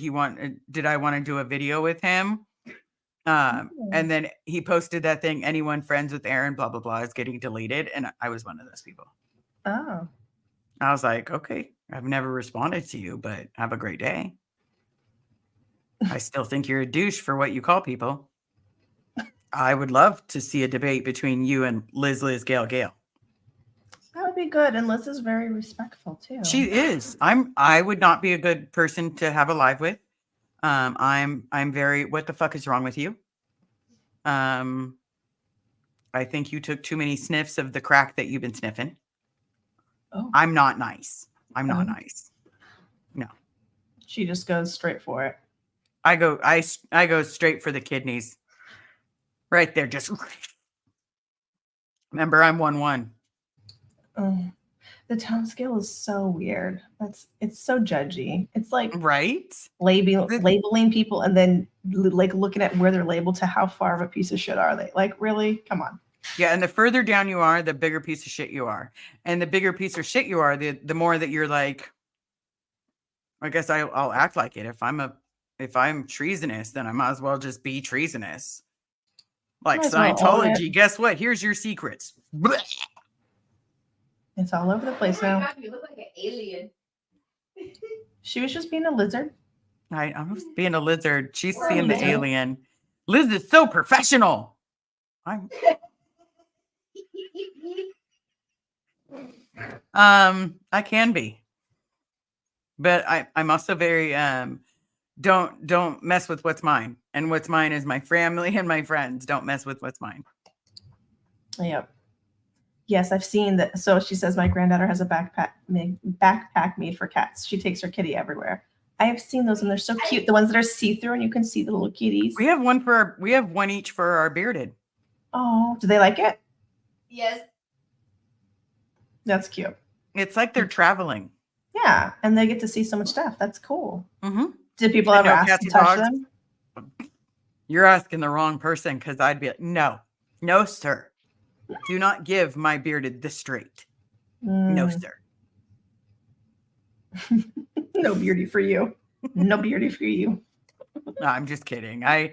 I want to do a video with him? And then he posted that thing, anyone friends with Aaron, blah, blah, blah, is getting deleted. And I was one of those people. Oh. I was like, okay, I've never responded to you, but have a great day. I still think you're a douche for what you call people. I would love to see a debate between you and Liz, Gail. That would be good. And Liz is very respectful too. She is. I would not be a good person to have a live with. I'm very, what the fuck is wrong with you? I think you took too many sniffs of the crack that you've been sniffing. Oh. I'm not nice. I'm not nice. No. She just goes straight for it. I go straight for the kidneys. Right there, just remember I'm 1-1. Oh. The tone scale is so weird. It's so judgy. It's like right labeling people and then like looking at where they're labeled to how far of a piece of shit are they? Like, really? Come on. Yeah, and the further down you are, the bigger piece of shit you are. And the bigger piece of shit you are, the more that you're like, I guess I'll act like it. If I'm treasonous, then I might as well just be treasonous. Like Scientology, guess what? Here's your secrets. Blech. It's all over the place Oh my now. God, you look like an alien. She was just being a lizard. I'm just being a lizard. She's We're a seeing the lizard. alien. Liz is so professional. I can be. But I'm also very don't mess with what's mine. And what's mine is my family and my friends. Don't mess with what's mine. Yep. Yes, I've seen that. So she says my granddaughter has a backpack made for cats. She takes her kitty everywhere. I have seen those and they're so cute. The ones that are see-through and you can see the little kitties. We have one each for our bearded. Oh, do they like it? Yes. That's cute. It's like they're traveling. Yeah, and they get to see so much stuff. That's cool. Mm-hmm. Did people I ever know, ask cats to and touch dogs. them? You're asking the wrong person because I'd be like, no, sir. Do not give my bearded the straight. No, Mm, sir. no beauty for you. No beauty for you. No, I'm just kidding. I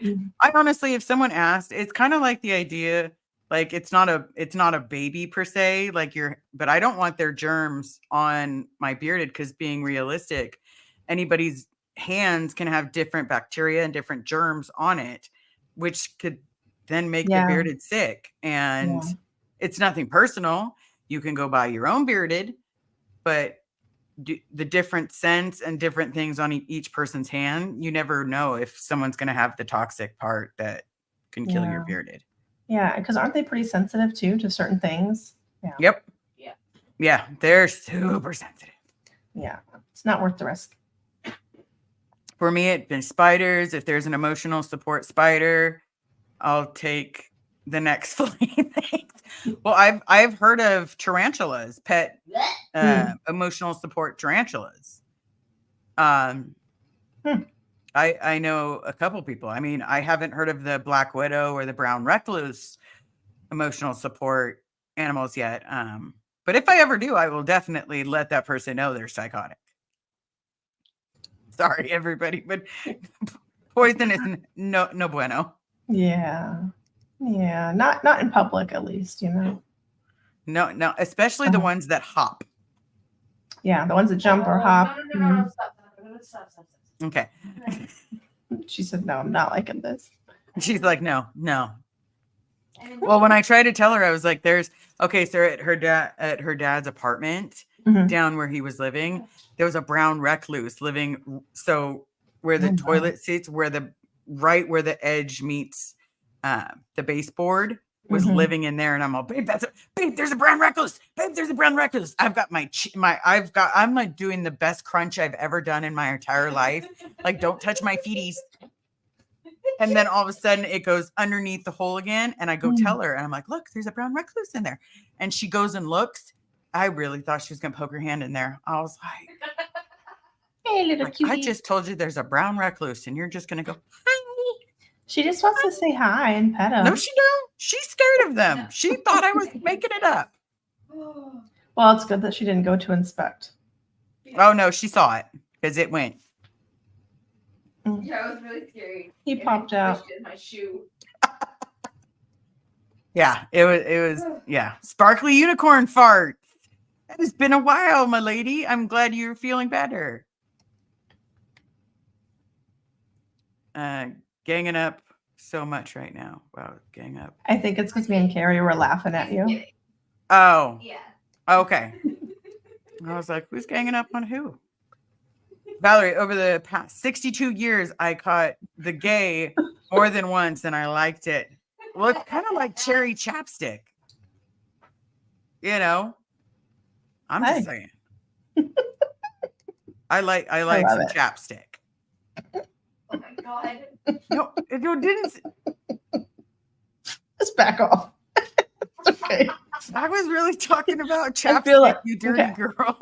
honestly, if someone asked, it's kind of like the idea, like it's not a baby per se, but I don't want their germs on my bearded because being realistic, anybody's hands can have different bacteria and different germs on it, which could then make the Yeah. bearded sick. And Yeah. it's nothing personal. You can go buy your own bearded, but the different scents and different things on each person's hand, you never know if someone's going to have the toxic part that can kill your Yeah. bearded. Yeah, because aren't they pretty sensitive too to certain things? Yeah. Yep. Yeah. Yeah, they're super sensitive. Yeah, it's not worth the risk. For me, it's been spiders. If there's an emotional support spider, I'll take the next flea thing. Well, I've heard of tarantulas, pet emotional support tarantulas. I know a couple people. I mean, I haven't heard of the black widow or the brown recluse emotional support animals yet. But if I ever do, I will definitely let that person know they're psychotic. Sorry, everybody, but poison is no bueno. Yeah. Yeah. Not in public, at least, you know. No, especially the ones that hop. Yeah, the ones that jump or hop. No, stop. Okay. She said, "No, I'm not liking this." She's like, no. Well, when I tried to tell her, I was like, so at her dad's apartment Mhm. down where he was living, there was a brown recluse living. So where the Oh, toilet seats, where the edge meets the baseboard, was Mhm. living in there. And I'm all, babe, there's a brown recluse. Babe, there's a brown recluse. I've got I'm like doing the best crunch I've ever done in my entire life. Like, don't touch my feeties. And then all of a sudden it goes underneath the hole again. And I go tell her, and I'm like, look, there's a brown recluse in there. And she goes and looks. I really thought she was going to poke her hand in there. I was like, Hey, little cutie. I just told you there's a brown recluse and you're just going to go, hi. She just wants to say hi and pet him. No, she don't. She's scared of them. She thought I was making it up. Well, it's good that she didn't go to inspect. Oh, no, she saw it because it went. Yeah, it was really scary. He popped out. In my shoe. Yeah, it was, yeah. Sparkly unicorn farts. It has been a while, my lady. I'm glad you're feeling better. Ganging up so much right now. Wow, gang up. I think it's because me and Carrie were laughing at you. Oh. Yeah. Okay. I was like, who's ganging up on who? Valerie, over the past 62 years, I caught the gay more than once and I liked it. Well, it's kind of like cherry chapstick. You know? I'm just saying. I like some chapstick. Oh my God. No, it didn't. Just back off. Okay. I was really talking about I chapstick, feel like- you dirty okay. girl.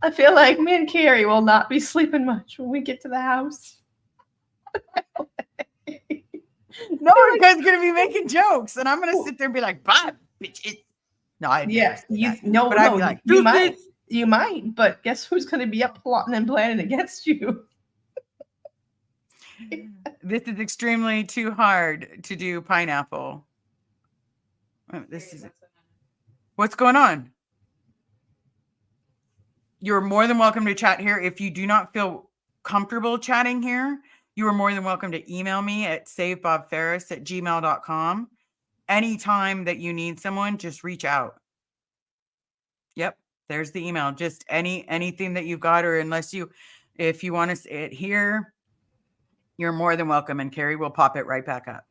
I feel like me and Carrie will not be sleeping much when we get to the house. No, you guys are gonna be making jokes, and I'm gonna sit there and be like, "Bye, bitches." No, I Yes, no, but I'd no, be like, you might, you might, but guess who's going to be up plotting and planning against you? This is extremely too hard to do pineapple. Oh, what's going on? You're more than welcome to chat here. If you do not feel comfortable chatting here, you are more than welcome to email me at savebobferris@gmail.com. Anytime that you need someone, just reach out. Yep, there's the email. Just anything that you've got, or if you want to say it here, you're more than welcome, and Carrie will pop it right back up.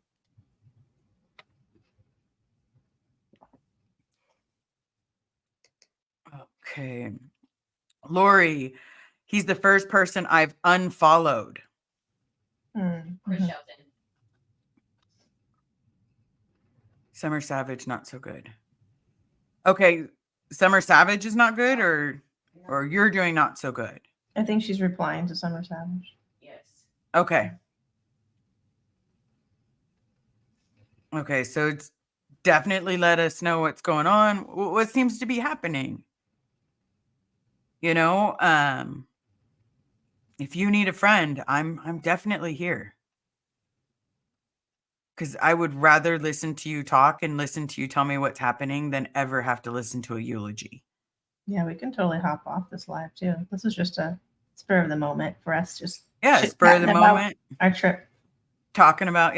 Okay. Lori, he's the first person I've unfollowed. Chris Shelton. Summer Savage, not so good. Okay, Summer Savage is not good, or you're doing not so good. I think she's replying to Summer Savage. Yes. Okay. Okay, so it's definitely let us know what's going on. What seems to be happening? You know, if you need a friend, I'm definitely here. Because I would rather listen to you talk and listen to you tell me what's happening than ever have to listen to a eulogy. Yeah, we can totally hop off this live too. This is just a spur of the moment for us. Just Yeah, spur of the chit-chatting about moment. our trip. Talking about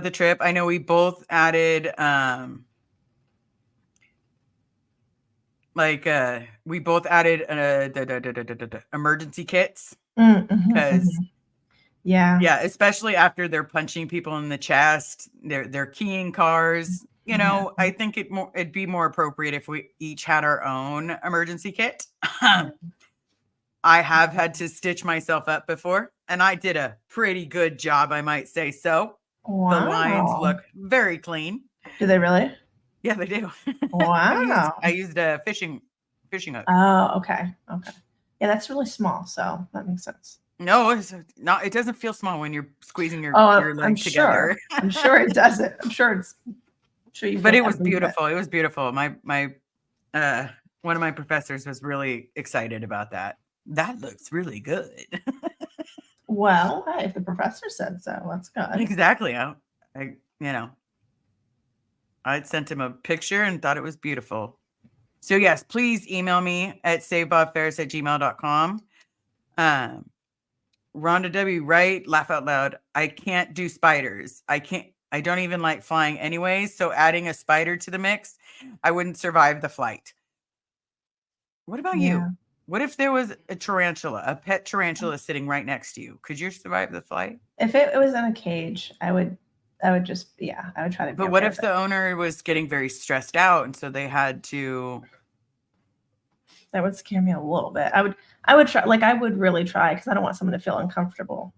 the trip. I know we both added the emergency kits because Yeah. especially after they're punching people in the chest, they're keying cars. You know, I think it'd be more appropriate if we each had our own emergency kit. I have had to stitch myself up before, and I did a pretty good job, I might say so. Wow. The lines look very clean. Do they really? Yeah, they do. Wow. I used a fishing hook. Oh, okay. Okay. Yeah, that's really small, so that makes sense. No, it's not. It doesn't feel small when you're squeezing your leg I'm together. Sure. I'm sure it doesn't. I'm sure you. But it was beautiful. It was beautiful. My one of my professors was really excited about that. That looks really good. Well, hey, if the professor said so, that's good. Exactly. I'd sent him a picture and thought it was beautiful. So yes, please email me at savebobferris@gmail.com. Rhonda W. Wright, laugh out loud. I can't do spiders. I don't even like flying anyways. So adding a spider to the mix, I wouldn't survive the flight. What about you? What if there was a tarantula, a pet tarantula sitting right next to you? Could you survive the flight? If it was in a cage, I would just, I would try to. But what if the owner was getting very stressed out and so they had to? That would scare me a little bit. I would try, I would really try, because I don't want someone to feel uncomfortable,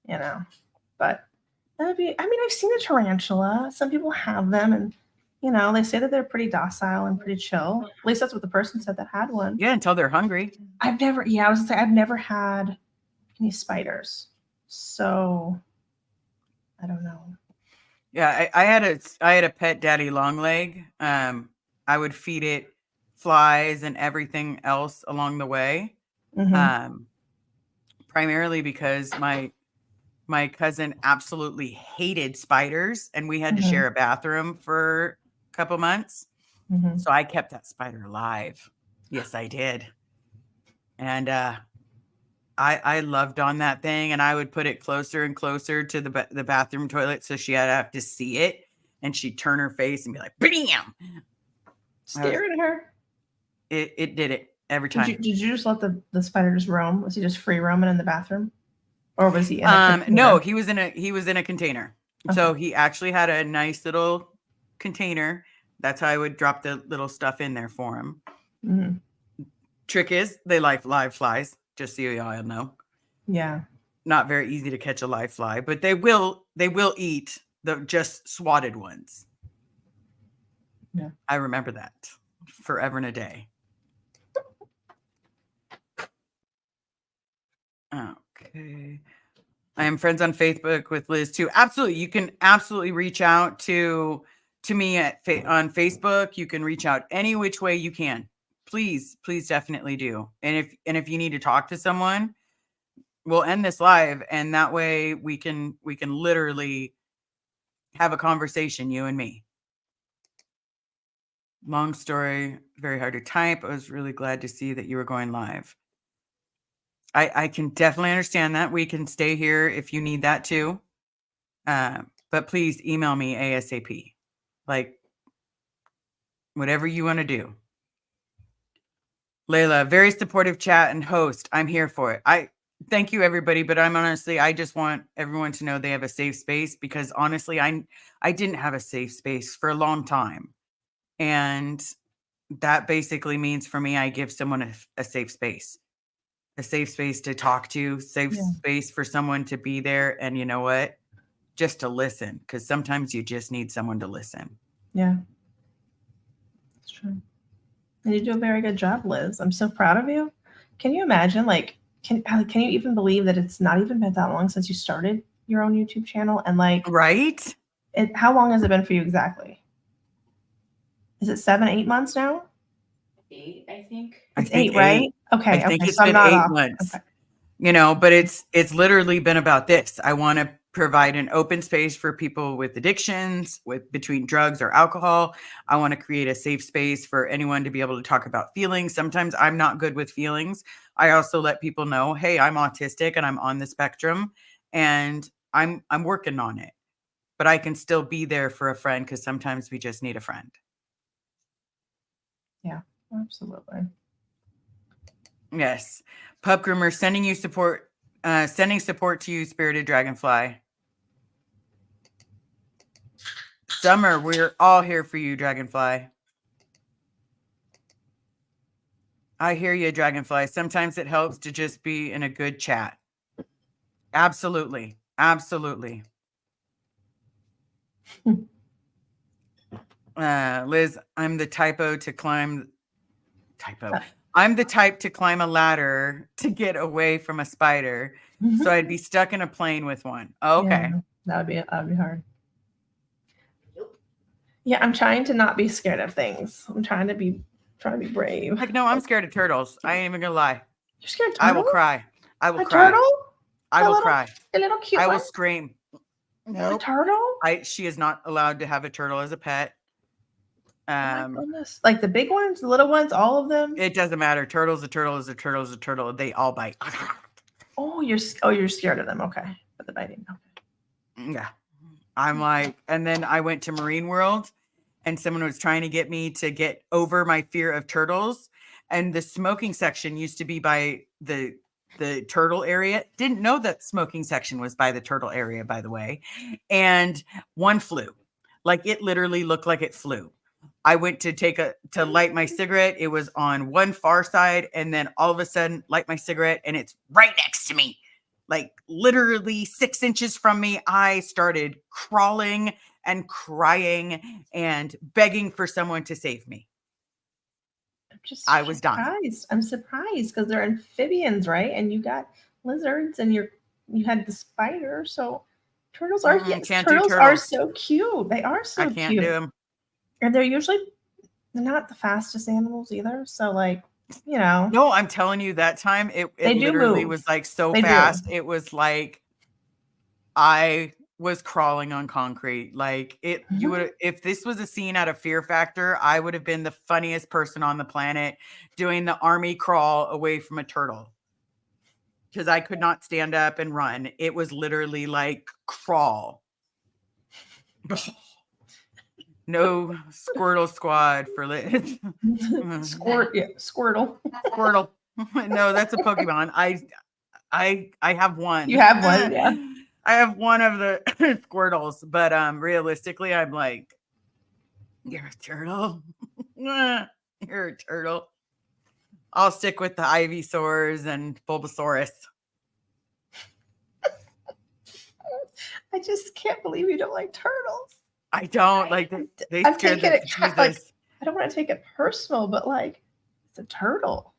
but that would be, I've seen a tarantula. Some people have them, and they say that they're pretty docile and pretty chill. At least that's what the person said that had one. Yeah, until they're hungry. I was gonna say, I've never had any spiders, so I don't know. Yeah, I had a pet daddy long leg. I would feed it flies and everything else along the way. Primarily because my cousin absolutely hated spiders, and we had to share a bathroom for a couple months. So I kept that spider alive. Yes, I did. And I loved on that thing, and I would put it closer and closer to the bathroom toilet, so she had to have to see it, and she'd turn her face and be like, "Bam!" Staring at her. It did it every time. Did you just let the spider just roam? Was he just free roaming in the bathroom, or was he? No, he was in a container. Okay. So he actually had a nice little container. That's how I would drop the little stuff in there for him. Trick is, they like live flies. Just so y'all know. Yeah. Not very easy to catch a live fly, but they will eat the just swatted ones. Yeah. I remember that forever and a day. Okay. I am friends on Facebook with Liz too. Absolutely. You can absolutely reach out to me on Facebook. You can reach out any which way you can. Please definitely do. And if you need to talk to someone, we'll end this live, and that way we can literally have a conversation, you and me. Long story, very hard to type. I was really glad to see that you were going live. I can definitely understand that. We can stay here if you need that too. But please email me ASAP. Whatever you want to do. Layla, very supportive chat and host. I'm here for it. I thank you, everybody. But I just want everyone to know they have a safe space, because honestly, I didn't have a safe space for a long time. And that basically means for me, I give someone a safe space to talk to, space for someone to be there. And you know what? Just to listen, because sometimes you just need someone to listen. Yeah. That's true. And you do a very good job, Liz. I'm so proud of you. Can you imagine, like, can you even believe that it's not even been that long since you started your own YouTube channel? And like, Right? how long has it been for you exactly? Is it 7, 8 months now? 8, I think. It's 8, right? Okay. I think Okay. it's So I'm been not 8 off. months. Okay. You know, but it's literally been about this. I want to provide an open space for people with addictions, with between drugs or alcohol. I want to create a safe space for anyone to be able to talk about feelings. Sometimes I'm not good with feelings. I also let people know, hey, I'm autistic and I'm on the spectrum and I'm working on it. But I can still be there for a friend because sometimes we just need a friend. Yeah, absolutely. Yes. Pup Groomer sending you support, sending support to you, Spirited Dragonfly. Summer, we're all here for you, Dragonfly. I hear you, Dragonfly. Sometimes it helps to just be in a good chat. Absolutely. Absolutely. Liz, I'm the type to climb a ladder to get away from a spider. So I'd be stuck in a plane with one. Okay. Yeah, that'd be hard. Yeah, I'm trying to not be scared of things. I'm trying to be brave. Like, no, I'm scared of turtles. I ain't even gonna lie. You're scared of I will turtles? cry. I will A cry. turtle? I will cry. A little cute I will one? scream. A Nope. turtle? She is not allowed to have a turtle as a pet. Oh my goodness. Like the big ones, the little ones, all of them? It doesn't matter. Turtle's a turtle is a turtle is a turtle. They all bite. Oh, you're scared of them. Okay. But the biting. Okay. Yeah. I'm like, and then I went to Marine World and someone was trying to get me to get over my fear of turtles. And the smoking section used to be by the turtle area. Didn't know that smoking section was by the turtle area, by the way. And one flew. Like it literally looked like it flew. I went to light my cigarette. It was on one far side, and then all of a sudden, light my cigarette, and it's right next to me, like literally 6 inches from me. I started crawling and crying and begging for someone to save me. I was dying. Surprised. I'm surprised because they're amphibians, right? And you got lizards, and you had the spider. So turtles are turtles are so cute. They are so I cute. can't do them. And they're not the fastest animals either. So like, you know. No, I'm telling you, that time it literally was like so fast. It was like I was crawling on concrete. Like it, you would, if this was a scene out of Fear Factor, I would have been the funniest person on the planet doing the army crawl away from a turtle. Because I could not stand up and run. It was literally like crawl. No Squirtle squad for Liz. Squirtle. Squirtle. No, that's a Pokemon. I have one. You have one, yeah. I have one of the Squirtles, but realistically, I'm like, you're a turtle. You're a turtle. I'll stick with the Ivysaurs and Bulbasaurus. I just can't believe you don't like turtles. I don't like them. They scared the Jesus. Like, I don't want to take it personal, but like, it's a turtle.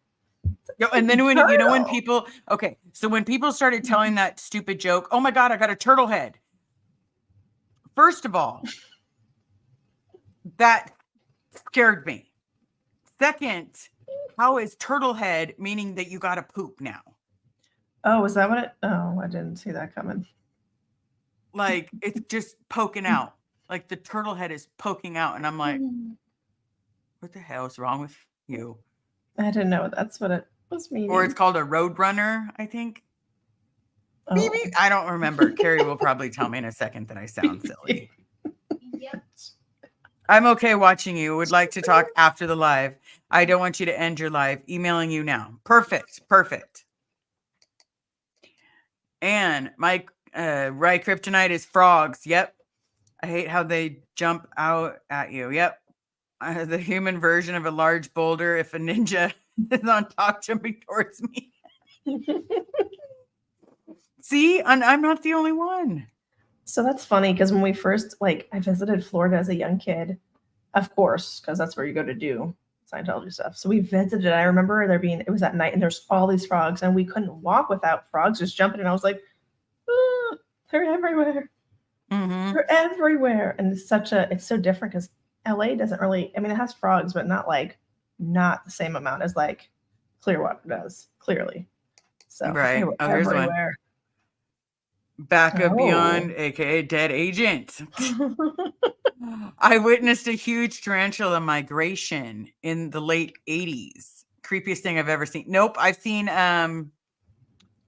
And then when people, okay, so when people started telling that stupid joke, oh my God, I got a turtle head. First of all, that scared me. Second, how is turtle head meaning that you got to poop now? Oh, is that what it? Oh, I didn't see that coming. Like it's just poking out. Like the turtle head is poking out. And I'm like, what the hell is wrong with you? I didn't know that's what it was meaning. Or it's called a roadrunner, I think. Oh. Maybe. I don't remember. Carrie will probably tell me in a second that I sound silly. Yep. I'm okay watching you. Would like to talk after the live. I don't want you to end your live. Emailing you now. Perfect. Perfect. And my right kryptonite is frogs. Yep. I hate how they jump out at you. Yep. The human version of a large boulder if a ninja is on top jumping towards me. See, I'm not the only one. So that's funny because when we first, I visited Florida as a young kid, of course, because that's where you go to do Scientology stuff. So we visited. I remember it was at night, and there's all these frogs, and we couldn't walk without frogs just jumping. And I was like, "Ah, they're everywhere. Mhm. They're everywhere." And it's so different because LA doesn't really. I mean, it has frogs, but not the same amount as like Clearwater does. Clearly, so Right. they were Oh, here's one. everywhere. Backup Oh. Beyond, aka Dead Agent. I witnessed a huge tarantula migration in the late 80s. Creepiest thing I've ever seen. Nope, I've seen Wow.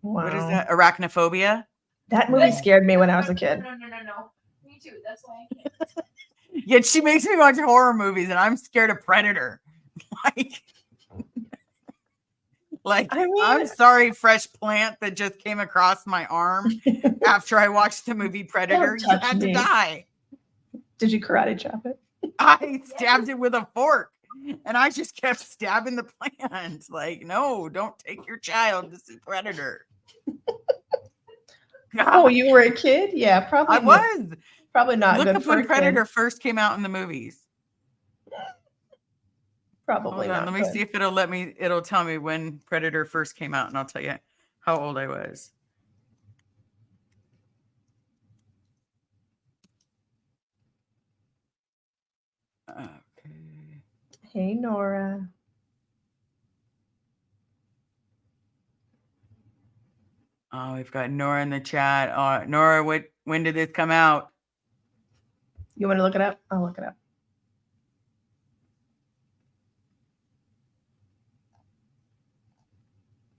what is that? Arachnophobia. That movie scared me when I was a kid. No. Me too. That's why. Yet she makes me watch horror movies and I'm scared of Predator. I mean, I'm sorry, fresh plant that just came across my arm after I watched the movie Predator. You touch had me. to die. Did you karate chop it? I stabbed it with a fork and I just kept stabbing the plant. Like, no, don't take your child to see Predator. Oh, you were a kid? Yeah, probably. I was. Probably not Look good up for when a kid. Predator first came out in the movies. Probably Hold not. on, let me see if it'll tell me when Predator first came out and I'll tell you how old I was. Okay. Hey, Nora. Oh, we've got Nora in the chat. Nora, when did this come out? You want to look it up? I'll look it up.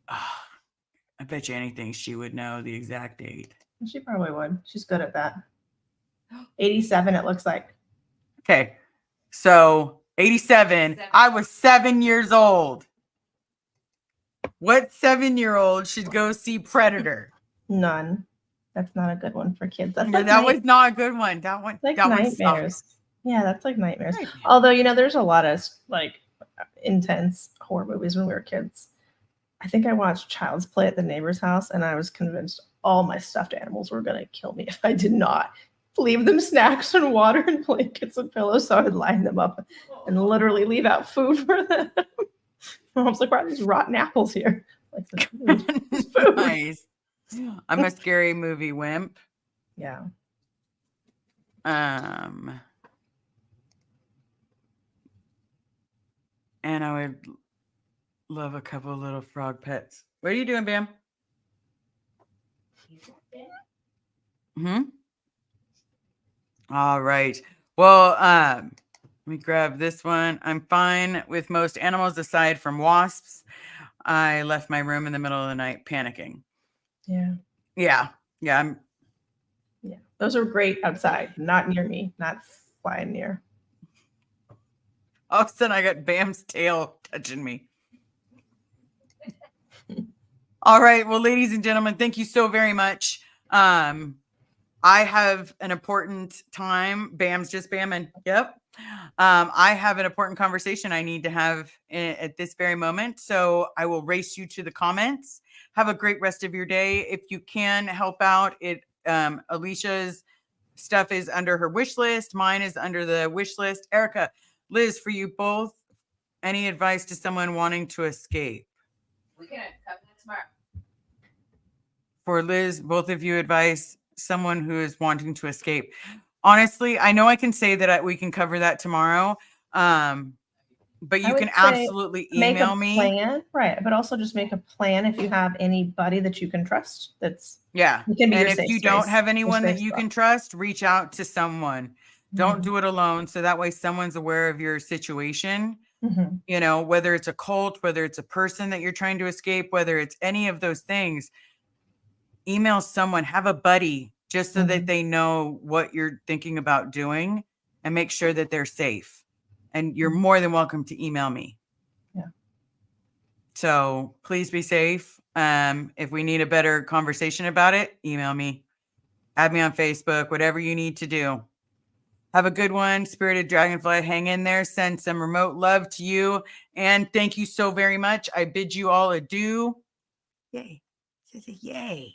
I bet you anything she would know the exact date. She probably would. She's good at that. 87, it looks like. Okay. So 87, I was 7 years old. What 7-year-old should go see Predator? None. That's not a good one for kids. That's That was not a good one. That one, like that nightmares. Yeah, that's like nightmares. Nightmares. Although, there's a lot of like intense horror movies when we were kids. I think I watched Child's Play at the neighbor's house, and I was convinced all my stuffed animals were going to kill me if I did not leave them snacks and water and blankets and pillows. So I would line them up and literally leave out food for them. Mom's like, why are these rotten apples here? Like, the food. Nice. I'm a scary movie wimp. Yeah. And I would love a couple of little frog pets. What are you doing, Bam? All right. Well, let me grab this one. I'm fine with most animals aside from wasps. I left my room in the middle of the night panicking. Yeah. Yeah. Yeah. Those are great outside, not near me, not flying near. All of a sudden, I got Bam's tail touching me. All right. Well, ladies and gentlemen, thank you so very much. I have an important time. Bam's just bamming. Yep. I have an important conversation I need to have at this very moment. So I will race you to the comments. Have a great rest of your day. If you can help out, Alicia's stuff is under her wish list. Mine is under the wish list. Erica, Liz, for you both, any advice to someone wanting to escape? We can cover that tomorrow. For Liz, both of you advice someone who is wanting to escape. Honestly, I know I can say that we can cover that tomorrow. But you can absolutely email me. Plan, right? But also just make a plan if you have anybody that you can trust. That's and if you don't have anyone that you spot. can trust, reach out to someone. Don't do it alone. So that way someone's aware of your situation. Whether it's a cult, whether it's a person that you're trying to escape, whether it's any of those things, email someone, have a buddy, just so that they know what you're thinking about doing and make sure that they're safe. And you're more than welcome to email me. Yeah. So please be safe. If we need a better conversation about it, email me, add me on Facebook, whatever you need to do. Have a good one. Spirited Dragonfly, hang in there. Send some remote love to you. And thank you so very much. I bid you all adieu. Yay. This is a yay.